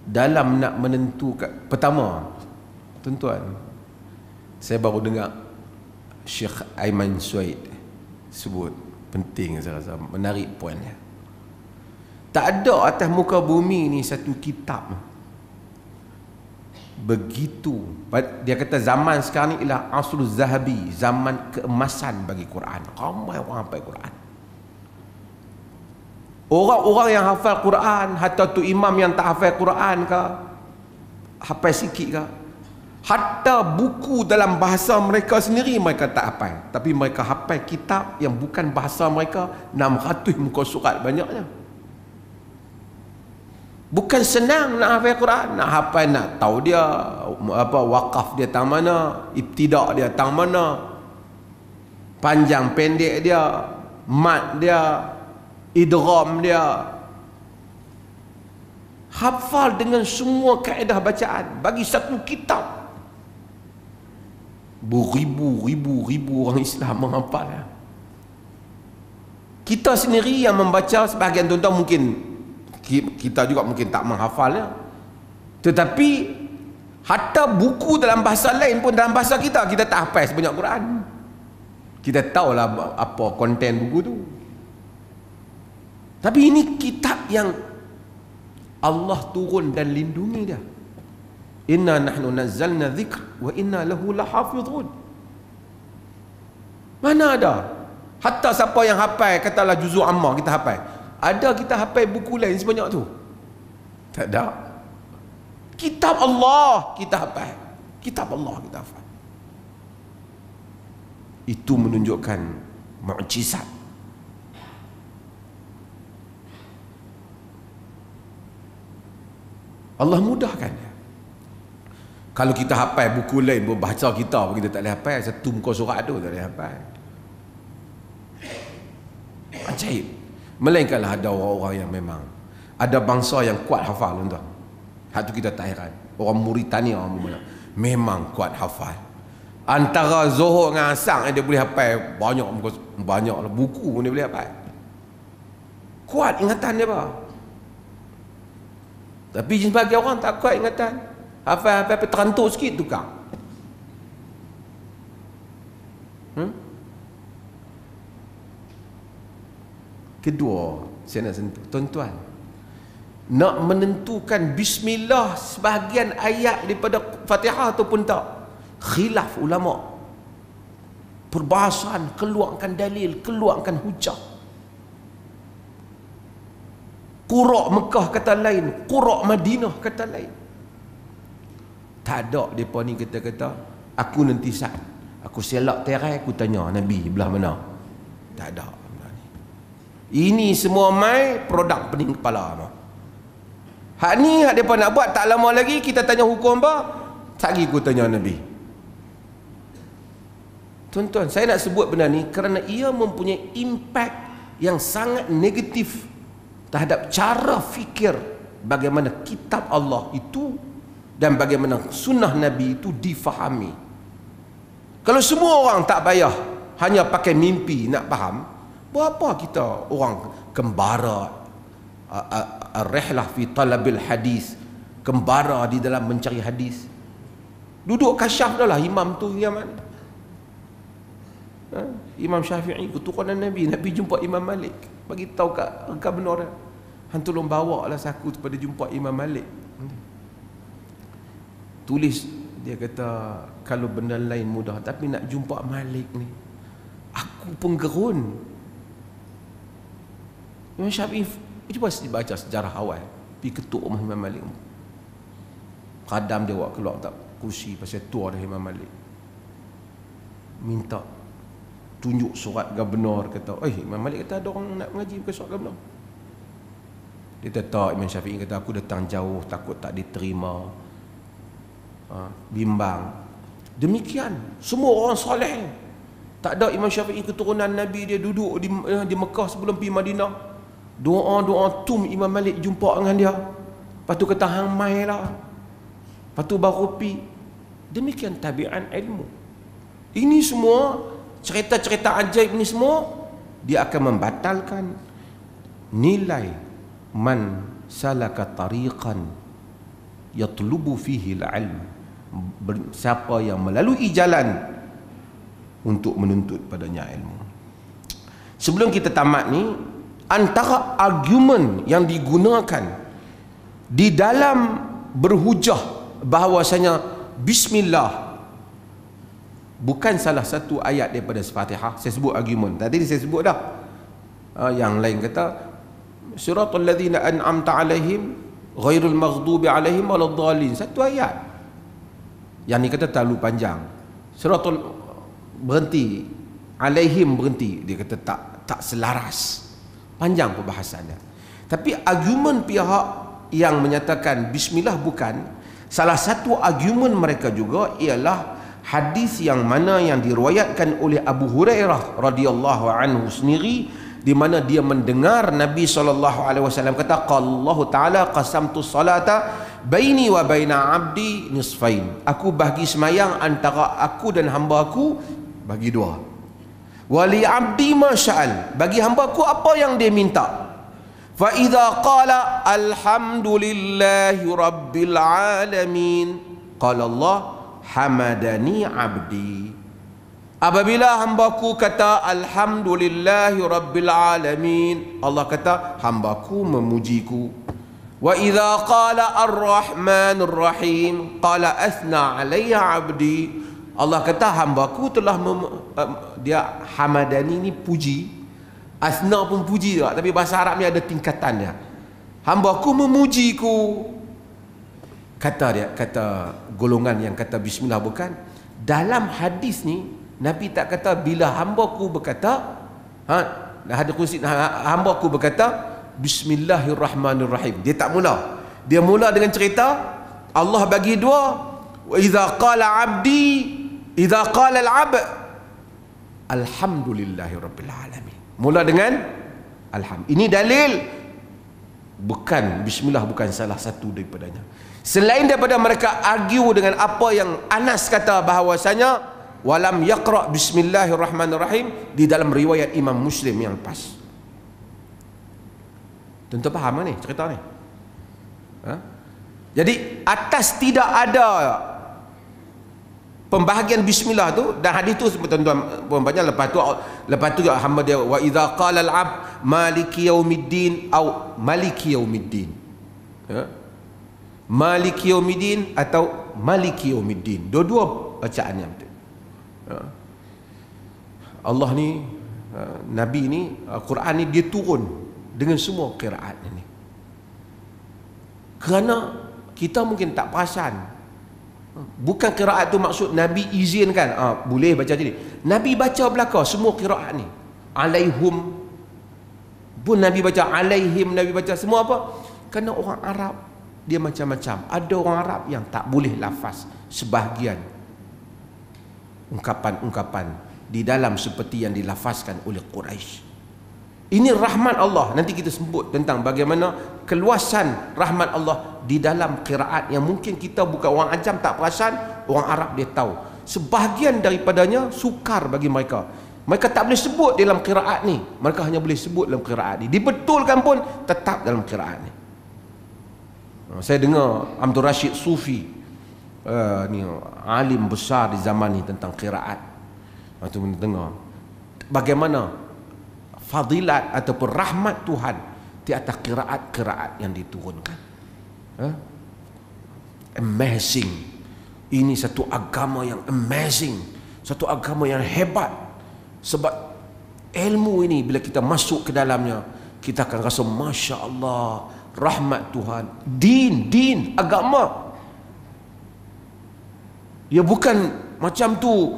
dalam nak menentukan, pertama, tuan-tuan, saya baru dengar Syekh Aiman Suaid sebut, penting saya rasa, menarik poinnya. Tak ada atas muka bumi ni satu kitab begitu. Dia kata zaman sekarang ni ialah asrul zahabi, zaman keemasan bagi Quran. Ramai orang hafal Quran. Orang-orang yang hafal Quran, hatta tu imam yang tak hafal Quran ke, hafal sikit ke, hatta buku dalam bahasa mereka sendiri mereka tak hafal, tapi mereka hafal kitab yang bukan bahasa mereka, 600 muka surat banyaknya. Bukan senang nak hafal Quran, nak hafal, nak tahu dia apa, wakaf dia tang mana, ibtidak dia tang mana, panjang pendek dia, mat dia, idgham dia, hafal dengan semua kaedah bacaan. Bagi satu kitab beribu-ribu orang Islam menghafal. Kita sendiri yang membaca, sebahagian tuan-tuan mungkin kita juga mungkin tak menghafalnya, tetapi hatta buku dalam bahasa lain pun dalam bahasa kita tak hafal sebanyak Quran. Kita tahulah apa konten buku tu, tapi ini kitab yang Allah turun dan lindungi dia. Inna nahnu nazzalna dzikr wa inna lahu lahafizun. Mana ada hatta siapa yang hafal katalah juzuk amma kita hafal, ada kita hafal buku lain sebanyak tu? Tak ada. Kitab Allah kita hafal, kitab Allah kita hafal. Itu menunjukkan mukjizat. Allah mudahkan dia. Kalau kita hafal buku lain berbahasa kita, kita tak boleh hafal. Satu muka surat tu tak boleh hafal. Ajaib. Melainkanlah ada orang-orang yang memang ada bangsa yang kuat hafal, tuan-tuan. Hak tu kita tak heran. Orang Mauritania memang kuat hafal. Antara Zuhur dengan Asar dia boleh hafal banyak lah buku pun dia boleh hafal. Kuat ingatan dia apa? Tapi sebagai orang tak kuat ingatan. Hafal terantuk sikit tukar. Kedua, saya nak sentuh, tuan-tuan, nak menentukan bismillah sebahagian ayat daripada Fatihah ataupun tak, khilaf ulama. Perbahasan, keluarkan dalil, keluarkan hujah. Qura' Mekah kata lain, Qura' Madinah kata lain. Tak ada mereka ni kata-kata aku nanti saat aku selak terai aku tanya Nabi belah mana. Tak ada. Ini semua mai produk pening kepala. Hak ni hak mereka nak buat tak lama lagi kita tanya hukum apa, tak lagi aku tanya Nabi. Tuan-tuan, saya nak sebut benda ni kerana ia mempunyai impak yang sangat negatif terhadap cara fikir bagaimana kitab Allah itu dan bagaimana sunnah Nabi itu difahami. Kalau semua orang tak payah hanya pakai mimpi nak faham, berapa kita orang kembara rihlah fi talabil hadis, kembara di dalam mencari hadis. Duduk kasyaf dah lah imam tu Yaman. Imam Syafi'i keturunan Nabi, Nabi jumpa Imam Malik, bagi tahu kat benar. Hang tolong bawa lah saku pada jumpa Imam Malik. Tulis, dia kata kalau benda lain mudah, tapi nak jumpa Malik ni aku pun gerun. Imam Syafi'i cuba dibaca sejarah awal pergi ketuk rumah Imam Malik. Kadam dia buat keluar tak kursi pasal tua dah Imam Malik, minta tunjuk surat gubernur. Kata Imam Malik kata ada orang nak mengaji bukan surat gubernur. Dia kata Imam Syafi'i kata aku datang jauh takut tak diterima, bimbang. Demikian semua orang soleh. Tak ada Imam Syafi'i keturunan Nabi, dia duduk di Mekah sebelum pergi Madinah, doa tum Imam Malik jumpa dengan dia. Lepas tu kata hang mai lah, lepas tu baru pi. Demikian tabi'an ilmu. Ini semua cerita-cerita ajaib ni semua dia akan membatalkan nilai man salaka tariqan yatlubu fihi al-ilm. Siapa yang melalui jalan untuk menuntut padanya ilmu. Sebelum kita tamat ni, antara argumen yang digunakan di dalam berhujah bahawasanya bismillah bukan salah satu ayat daripada Fatihah. Saya sebut argumen tadi, saya sebut dah. Yang lain kata siratal ladzina an'amta alaihim ghairul maghdubi alaihim waladdallin, satu ayat. Yang ni kata terlalu panjang. Siratul berhenti, alaihim berhenti, dia kata tak selaras, panjang perbahasannya. Tapi argumen pihak yang menyatakan bismillah bukan, salah satu argumen mereka juga ialah hadis yang mana yang diriwayatkan oleh Abu Hurairah radhiyallahu anhu sendiri, di mana dia mendengar Nabi SAW kata Allah Ta'ala qasamtu salata baini wa baina abdi nisfain, aku bagi semayang antara aku dan hamba aku bagi dua. Wali abdi ma sya'al, bagi hamba-Ku apa yang dia minta. Fa idza qala alhamdulillahi rabbil alamin, qala Allah hamadani abdi. Apabila hamba-Ku kata alhamdulillahi rabbil alamin, Allah kata hamba-Ku memujiku. Wa idza qala ar-rahmanur rahim, qala athna alayya abdi. Allah kata hamba-Ku telah dia hamadani ni puji, asna pun puji juga, tapi bahasa Arab ni ada tingkatannya. Hamba-Ku memujiku. Kata golongan yang kata bismillah bukan. Dalam hadis ni Nabi tak kata bila hamba-Ku berkata, hadis kursi, hamba-Ku berkata bismillahirrahmanirrahim. Dia tak mula. Dia mula dengan cerita Allah bagi dua. Wa idza qala abdi, idza qala al-'abd alhamdulillahirabbil alamin. Mula dengan alham. Ini dalil bukan bismillah, bukan salah satu daripadanya. Selain daripada mereka argue dengan apa yang Anas kata bahawasanya walam yaqra bismillahirrahmanirrahim di dalam riwayat Imam Muslim yang pas. Tentu faham ni cerita ni. Jadi atas tidak ada pembahagian bismillah tu, dan hadis tu tuan-tuan banyak. Lepas tu hamba dia wa idza qala al-'abd maliki yaumiddin au maliki yaumiddin, maliki yaumiddin atau maliki yaumiddin, dua-dua bacaan yang betul. Allah ni, Nabi ni, Quran ni dia turun dengan semua qiraat ini. Kerana kita mungkin tak perasan. Bukan qiraat tu maksud Nabi izinkan, boleh baca jadi. Nabi baca belaka semua qiraat ni. Alaihum pun Nabi baca, alaihim Nabi baca, semua apa? Kerana orang Arab dia macam-macam. Ada orang Arab yang tak boleh lafaz sebahagian ungkapan-ungkapan di dalam seperti yang dilafazkan oleh Quraisy. Ini rahmat Allah. Nanti kita sebut tentang bagaimana keluasan rahmat Allah di dalam qiraat yang mungkin kita bukan orang ajam tak perasan, orang Arab dia tahu. Sebahagian daripadanya sukar bagi mereka. Mereka tak boleh sebut dalam qiraat ni. Mereka hanya boleh sebut dalam qiraat ni. Dibetulkan pun tetap dalam qiraat ni. Saya dengar Abdul Rashid Sufi, ni alim besar di zaman ni tentang qiraat. Itu dengar bagaimana fadilat ataupun rahmat Tuhan di atas qiraat-qiraat yang diturunkan. Amazing. Ini satu agama yang amazing, satu agama yang hebat. Sebab ilmu ini bila kita masuk ke dalamnya, kita akan rasa Masya Allah, rahmat Tuhan. Din, agama. Dia bukan macam tu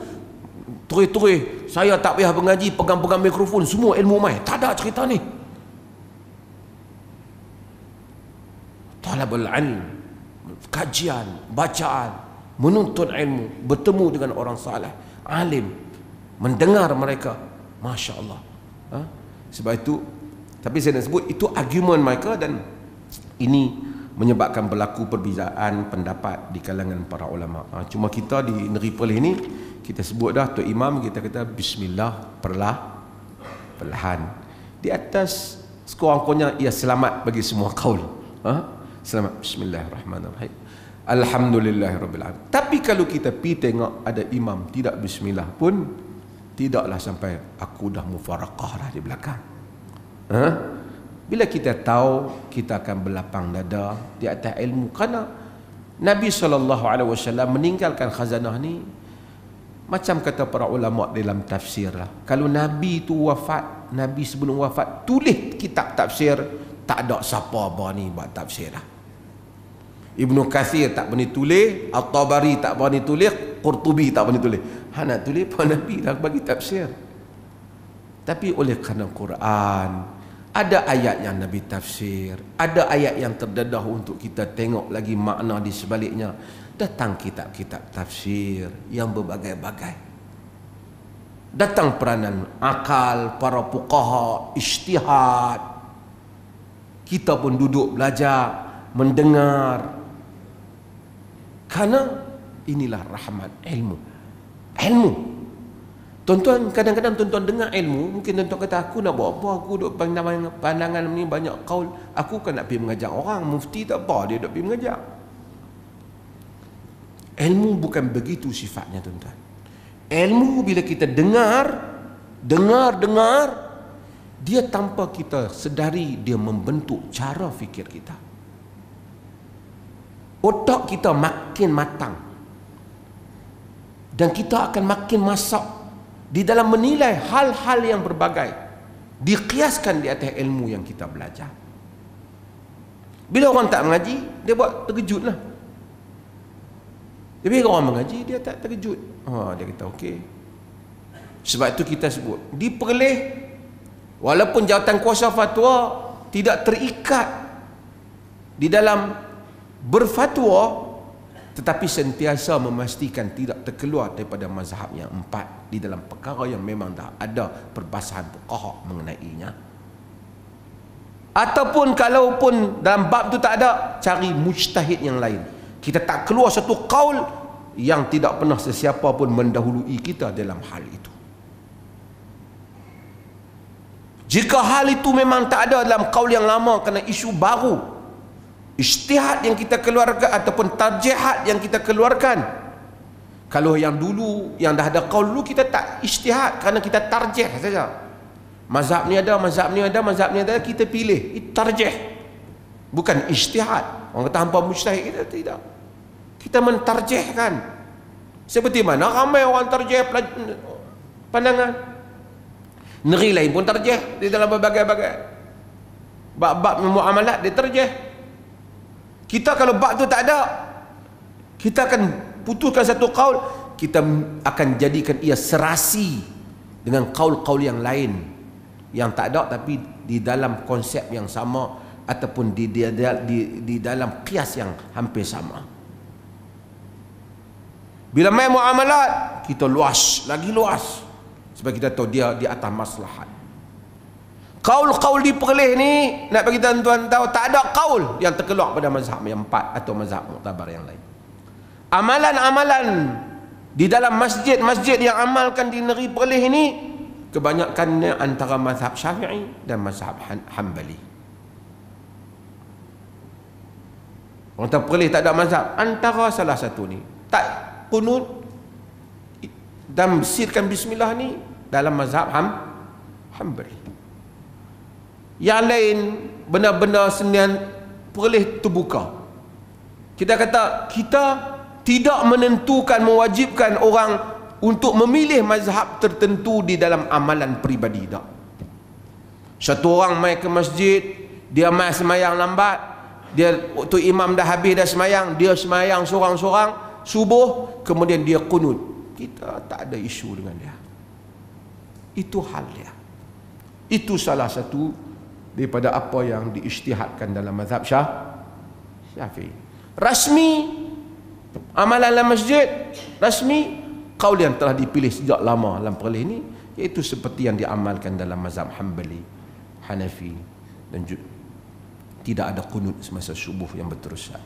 turih-turih, saya tak payah mengaji, pegang-pegang mikrofon, semua ilmu mai. Tak ada cerita ni. Talabul ilm, kajian, bacaan, menuntut ilmu, bertemu dengan orang saleh, alim, mendengar mereka, Masya Allah. Sebab itu, tapi saya nak sebut itu argument mereka, dan ini menyebabkan berlaku perbezaan pendapat di kalangan para ulama. Cuma kita di negeri Perlis ni, kita sebut dah Tok Imam, kita kata bismillah perlahan. Di atas sekurang-kurangnya ia selamat bagi semua kaul. Selamat, bismillahirrahmanirrahim, alhamdulillahirabbil alamin. Tapi kalau kita pergi tengok ada imam tidak bismillah pun, tidaklah sampai aku dah mufaraqah dah di belakang. Bila kita tahu, kita akan berlapang dada di atas ilmu. Kerana Nabi SAW meninggalkan khazanah ni, macam kata para ulama dalam tafsir lah. Kalau Nabi tu wafat, Nabi sebelum wafat tulis kitab tafsir, tak ada siapa berani buat tafsir lah. Ibnu Kathir tak berani tulis, At-Tabari tak berani tulis, Qurtubi tak berani tulis. Nak tulis apa Nabi dah bagi tafsir. Tapi oleh kerana Quran, ada ayat yang Nabi tafsir, ada ayat yang terdedah untuk kita tengok lagi makna di sebaliknya. Datang kitab-kitab tafsir yang berbagai-bagai. Datang peranan akal, para fuqaha, ijtihad. Kita pun duduk belajar, mendengar. Karena inilah rahmat ilmu. Ilmu. Tuan-tuan, kadang-kadang tuan-tuan dengar ilmu, mungkin tuan-tuan kata, aku nak buat apa, aku duduk pandangan ni banyak kaul, aku kan nak pergi mengajar orang. Mufti tak apa, dia duduk pergi mengajar. Ilmu bukan begitu sifatnya, tuan-tuan. Ilmu bila kita dengar, dia tanpa kita sedari, dia membentuk cara fikir kita. Otak kita makin matang, dan kita akan makin masak di dalam menilai hal-hal yang berbagai, dikiaskan di atas ilmu yang kita belajar. Bila orang tak mengaji, dia buat terkejut lah. Tapi kalau orang mengaji, dia tak terkejut. Dia kata okey. Sebab itu kita sebut, di Perlis, walaupun jawatan kuasa fatwa tidak terikat di dalam berfatwa, tetapi sentiasa memastikan tidak terkeluar daripada mazhab yang 4 di dalam perkara yang memang dah ada perbahasan fuqaha mengenainya. Ataupun kalaupun dalam bab tu tak ada, cari mujtahid yang lain. Kita tak keluar satu qaul yang tidak pernah sesiapa pun mendahului kita dalam hal itu. Jika hal itu memang tak ada dalam qaul yang lama kerana isu baru, ijtihad yang kita keluarkan ataupun tarjihat yang kita keluarkan, kalau yang dulu yang dah ada qaul dulu, kita tak ijtihad kerana kita tarjih saja. Mazhab ni ada, mazhab ni ada, mazhab ni ada, kita pilih. Itu tarjih, bukan ijtihad. Orang kata hampa mujtahid, kita tidak. Kita mentarjihkan. Seperti mana ramai orang tarjih pandangan. Negeri lain pun tarjih di dalam berbagai-bagai bab-bab muamalat, dia tarjih. Kita kalau bab tu tak ada, kita akan putuskan satu qaul, kita akan jadikan ia serasi dengan qaul-qaul yang lain yang tak ada tapi di dalam konsep yang sama ataupun di dalam qiyas yang hampir sama. Bila main muamalat, kita luas, lagi luas, sebab kita tahu dia di atas maslahat. Qaul-qaul di Perlis ni, nak bagi tuan-tuan tahu, tak ada qaul yang terkeluar pada mazhab yang 4 atau mazhab muktabar yang lain. Amalan-amalan di dalam masjid-masjid yang amalkan di negeri Perlis ini, kebanyakannya antara mazhab Syafi'i dan mazhab Hanbali. Orang tahu Perlis tak ada mazhab, antara salah satu ni. Tak kunut dan sirkan bismillah ni dalam mazhab Hanbali. Yang lain benar-benar senian Perlis terbuka. Kita kata kita tidak menentukan, mewajibkan orang untuk memilih mazhab tertentu di dalam amalan peribadi, tak. Satu orang mai ke masjid, dia mai semayang lambat, dia waktu imam dah habis dah semayang, dia semayang seorang-seorang subuh, kemudian dia kunut. Kita tak ada isu dengan dia. Itu hal dia. Itu salah satu daripada apa yang diijtihadkan dalam mazhab Syafi'i. Rasmi amalan dalam masjid, rasmi qaul yang telah dipilih sejak lama dalam Perlis ini, iaitu seperti yang diamalkan dalam mazhab Hanbali, Hanafi, dan tidak ada kunut semasa subuh yang berterusan.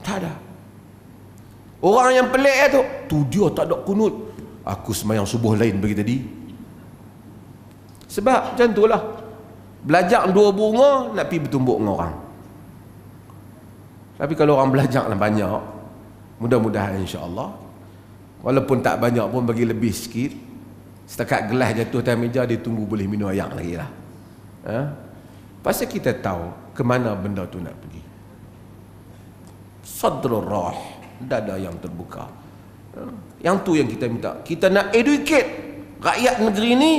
Tak ada. Orang yang pelik tu dia tak ada kunut. Aku semayang subuh lain bagi tadi. Sebab macam itulah, belajar dua bunga nak pergi bertumbuk dengan orang. Tapi kalau orang belajar banyak, mudah-mudahan insya-Allah, walaupun tak banyak pun bagi lebih sikit, setakat gelas jatuh atas meja, dia tunggu boleh minum air lagi lah. Pasal kita tahu ke mana benda tu nak pergi. Sadrul rah, dada yang terbuka. Yang tu yang kita minta. Kita nak educate rakyat negeri ni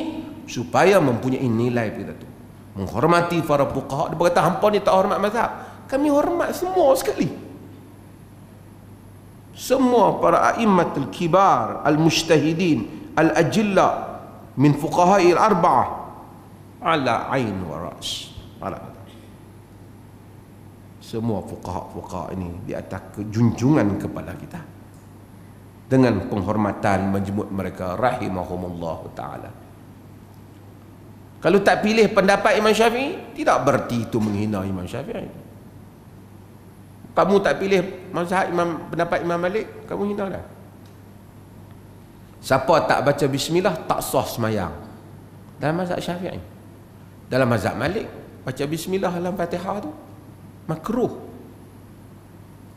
supaya mempunyai nilai kita tu. Menghormati para fuqaha. Dia berkata hampa ni tak hormat mazhab. Kami hormat semua sekali. Semua para a'immatul kibar, al-mujtahidin, al-ajilla min fuqaha'i al-arba'ah ala ain wa ras. Semua fuqaha ini di atas kejunjungan kepala kita, dengan penghormatan menjemput mereka rahimahumullah ta'ala. Kalau tak pilih pendapat Imam Syafi'i, tidak berarti itu menghina Imam Syafi'i. Kamu tak pilih mazhab pendapat Imam Malik, kamu hina dah. Siapa tak baca bismillah tak sah semayang. Dalam mazhab Syafi'i. Dalam mazhab Malik, baca bismillah dalam Fatihah tu makruh.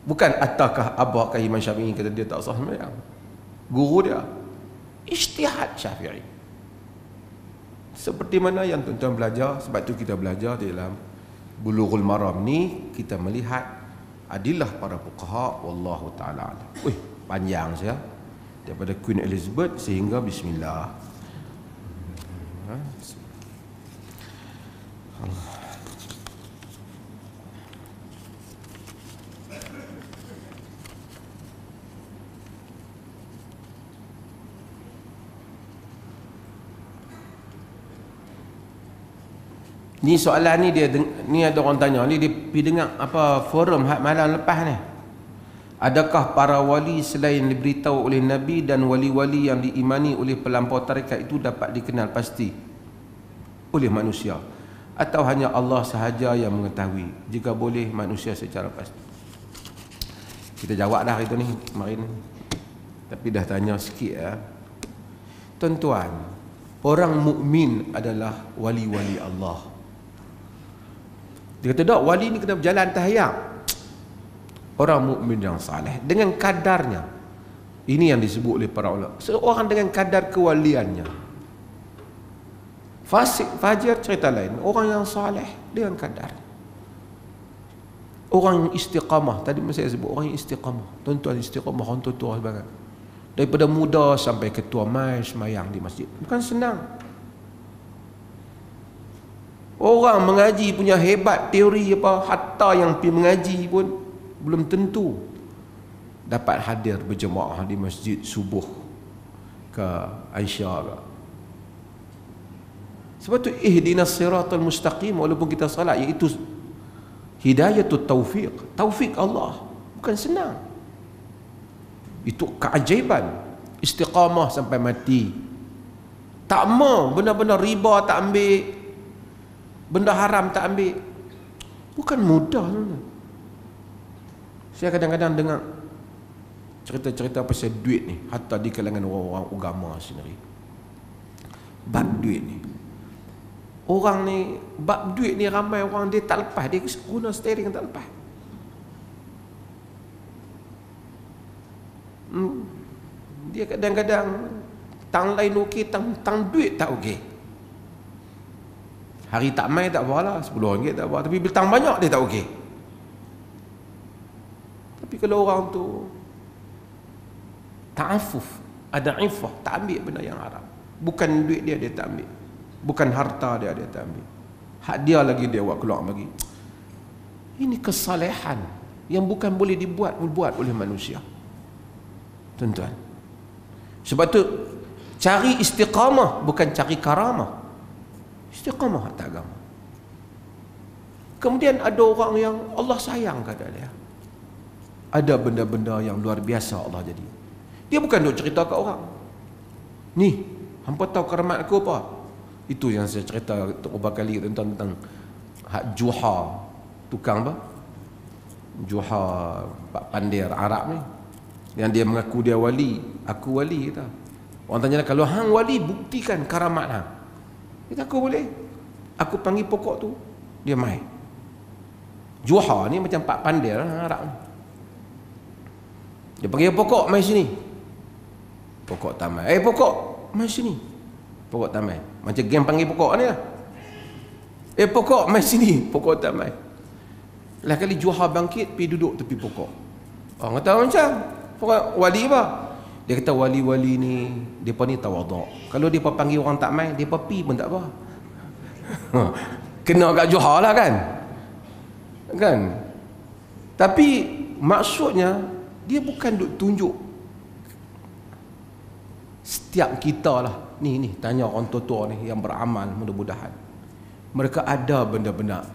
Bukan atakah abah Imam Syafi'i kata dia tak sah semayang. Guru dia. Ijtihad Syafi'i. Seperti mana yang tuan-tuan belajar, sebab tu kita belajar di dalam Bulughul Maram ni, kita melihat adillah para fuqaha, wallahu ta'ala alam. Panjang saya. Daripada Queen Elizabeth sehingga bismillah. Ni soalan ni ni ada orang tanya, ni dia pergi dengar apa forum malam lepas ni. Adakah para wali selain diberitahu oleh Nabi dan wali-wali yang diimani oleh pelampau tarekat itu dapat dikenal pasti oleh manusia, atau hanya Allah sahaja yang mengetahui? Jika boleh manusia secara pasti. Kita jawab dah itu ni kemarin, tapi dah tanya sikit ya. Tuan-tuan, orang mukmin adalah wali-wali Allah. Dia kata tak, wali ni kena berjalan tahiyat. Orang mukmin yang saleh dengan kadarnya. Ini yang disebut oleh para ulama. Seorang dengan kadar kewaliannya. Fasik, fajir cerita lain. Orang yang saleh dengan kadar. Orang yang istiqamah. Tadi saya sebut orang yang istiqamah. Tuan-tuan istiqamah, orang tua-tua sebagai. Daripada muda sampai ketua mai semayang di masjid. Bukan senang. Orang mengaji punya hebat teori apa, hatta yang pergi mengaji pun belum tentu dapat hadir berjemaah di masjid subuh ke Aisyah ke. Sebab tu ihdinas siratal mustaqim, walaupun kita salat, iaitu hidayatut taufiq, taufik Allah, bukan senang. Itu keajaiban. Istiqamah sampai mati, tak mau benar-benar riba tak ambil, benda haram tak ambil, bukan mudah. Saya kadang-kadang dengar cerita-cerita pasal duit ni, hatta di kalangan orang-orang agama sendiri. Bab duit ni, orang ni bab duit ni, ramai orang dia tak lepas, dia guna steering tak lepas. Dia kadang-kadang tang lain okey, tang duit tak okey. Hari tak mai tak apalah, RM10 tak apa, tapi bila tang banyak dia tak okey. Tapi kalau orang tu ta'afuf, ada ifah, tak ambil benda yang haram, bukan duit dia tak ambil, bukan harta dia tak ambil, hak dia lagi dia buat keluar bagi. Ini kesalehan yang bukan boleh dibuat oleh manusia, tuan-tuan. Sebab tu cari istiqamah, bukan cari karamah. Istiqamah atas agama. Kemudian ada orang yang Allah sayang kepada dia, ada benda-benda yang luar biasa Allah jadi. Dia bukan duk cerita kat orang. Ni, hampa tahu keramat aku apa? Itu yang saya cerita beberapa kali tentang hak Juha, tukang apa? Juha Pak Pandir Arab ni, yang dia mengaku dia wali. Aku wali, kata. Orang tanya, kalau hang wali, buktikan karamat hang. Kata, aku boleh. Aku panggil pokok tu, dia mai. Juha ni macam Pak Pandir Arab ni. Dia panggil pokok, mai sini. Pokok tamai. Pokok, mai sini. Pokok tamai. Macam geng panggil pokok ni lah. Pokok, mai sini. Pokok tamai. Lah kali Juha bangkit, pergi duduk tepi pokok. Orang kata macam, pokok wali apa? Dia kata wali-wali ni, mereka ni tawaduk. Kalau mereka panggil orang tak mai, mereka pi pun tak apa. Kena kat Juha lah kan? Kan? Tapi maksudnya, dia bukan duk tunjuk setiap kita lah. Ni tanya orang tua-tua ni yang beramal, mudah-mudahan mereka ada benda-benda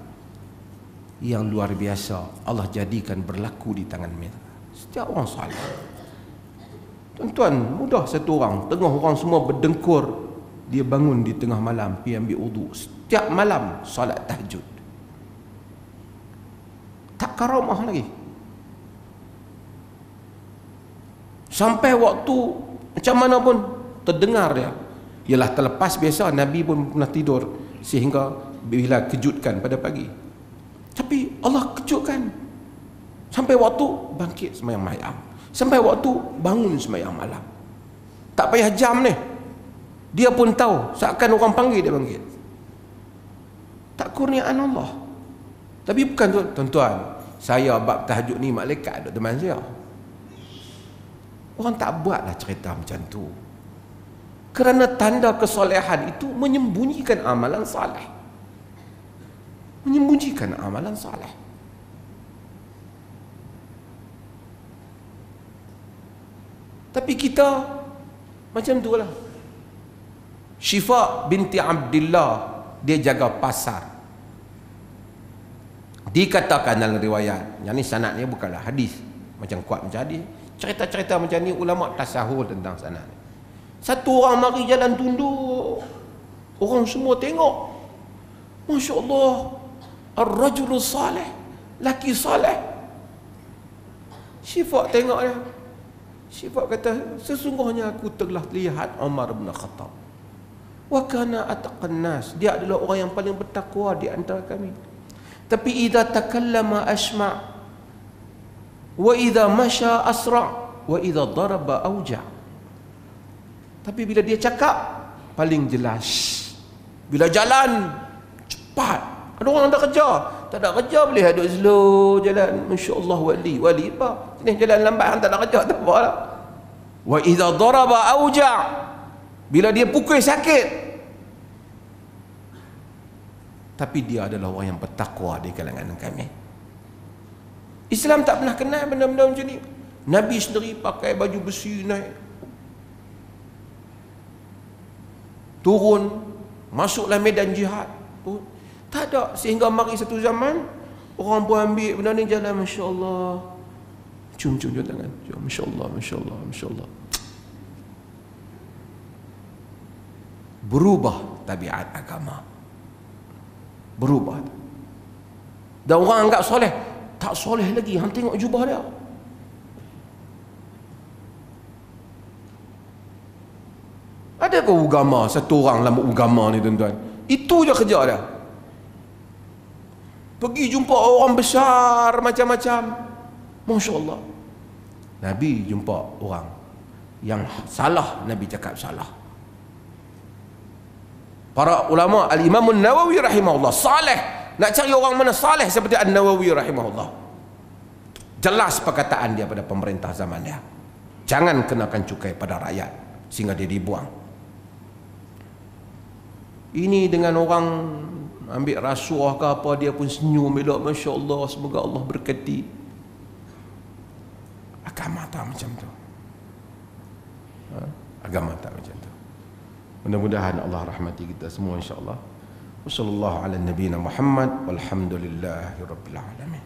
yang luar biasa Allah jadikan berlaku di tangan mereka. Setiap orang salah. Tuan-tuan, mudah satu orang, tengah orang semua berdengkur, dia bangun di tengah malam pergi ambil wudu. Setiap malam solat tahajud. Tak karamah lagi. Sampai waktu macam mana pun terdengar dia. Ialah terlepas biasa, Nabi pun pernah tidur sehingga bila kejutkan pada pagi. Tapi Allah kejutkan. Sampai waktu bangkit sembahyang malam. Sampai waktu bangun sembahyang malam. Tak payah jam ni. Dia pun tahu, seakan orang panggil dia bangkit. Tak kurniaan Allah. Tapi bukan tu, tuan-tuan, saya bab tahajud ni malaikat duk teman saya. Orang tak buatlah cerita macam tu. Kerana tanda kesolehan itu menyembunyikan amalan saleh. Menyembunyikan amalan saleh. Tapi kita macam tu lah. Syifa binti Abdullah, dia jaga pasar. Dikatakan dalam riwayat, yang ni sanad ni bukanlah hadis macam kuat macam hadis. Cerita-cerita macam ni ulama tasahul tentang sanad. Satu orang mari jalan tunduk, orang semua tengok. Masya Allah, ar-rajulus salih, laki salih. Syifa tengok dia. Syifa kata, sesungguhnya aku telah lihat Umar bin Khattab. Wa kana ataqan nas, dia adalah orang yang paling bertakwa di antara kami. Tapi idza takallama asma' wa idza masya asra' wa idza daraba auja'. Tapi bila dia cakap paling jelas, bila jalan cepat. Ada orang tak kerja, tak ada kerja boleh duduk slow jalan. Masya-Allah, wali apa? Ni jalan lambat tak ada kerja tak apa lah. Wa idza daraba auja', bila dia pukul sakit. Tapi dia adalah orang yang bertakwa di kalangan kami. Islam tak pernah kenal benda-benda macam ni. Nabi sendiri pakai baju besi naik, turun, masuklah medan jihad. Tak ada. Sehingga mari satu zaman orang pun ambil benda ni jalan, Masya Allah, cium tangan, Masya Allah, Masya Allah, Masya Allah. Berubah tabiat agama, berubah. Dan orang anggap soleh, tak soleh lagi. Hang tengok jubah dia. Adakah agama satu orang dalam agama ni tuan-tuan? Itu je kerja dia. Pergi jumpa orang besar macam-macam. Masya Allah. Nabi jumpa orang yang salah, Nabi cakap salah. Para ulama, Al-Imam An-Nawawi rahimahullah, saleh. Nak cari orang mana saleh seperti An-Nawawi rahimahullah. Jelas perkataan dia pada pemerintah zaman dia. Jangan kenakan cukai pada rakyat sehingga dia dibuang. Ini dengan orang ambil rasuah ke apa, dia pun senyum elok, Masya Allah, semoga Allah berkati. Agama tak macam tu. Agama tak macam tu. Mudah-mudahan Allah rahmati kita semua insya-Allah. Wassallallahu ala nabiyina Muhammad walhamdulillahi rabbil alamin.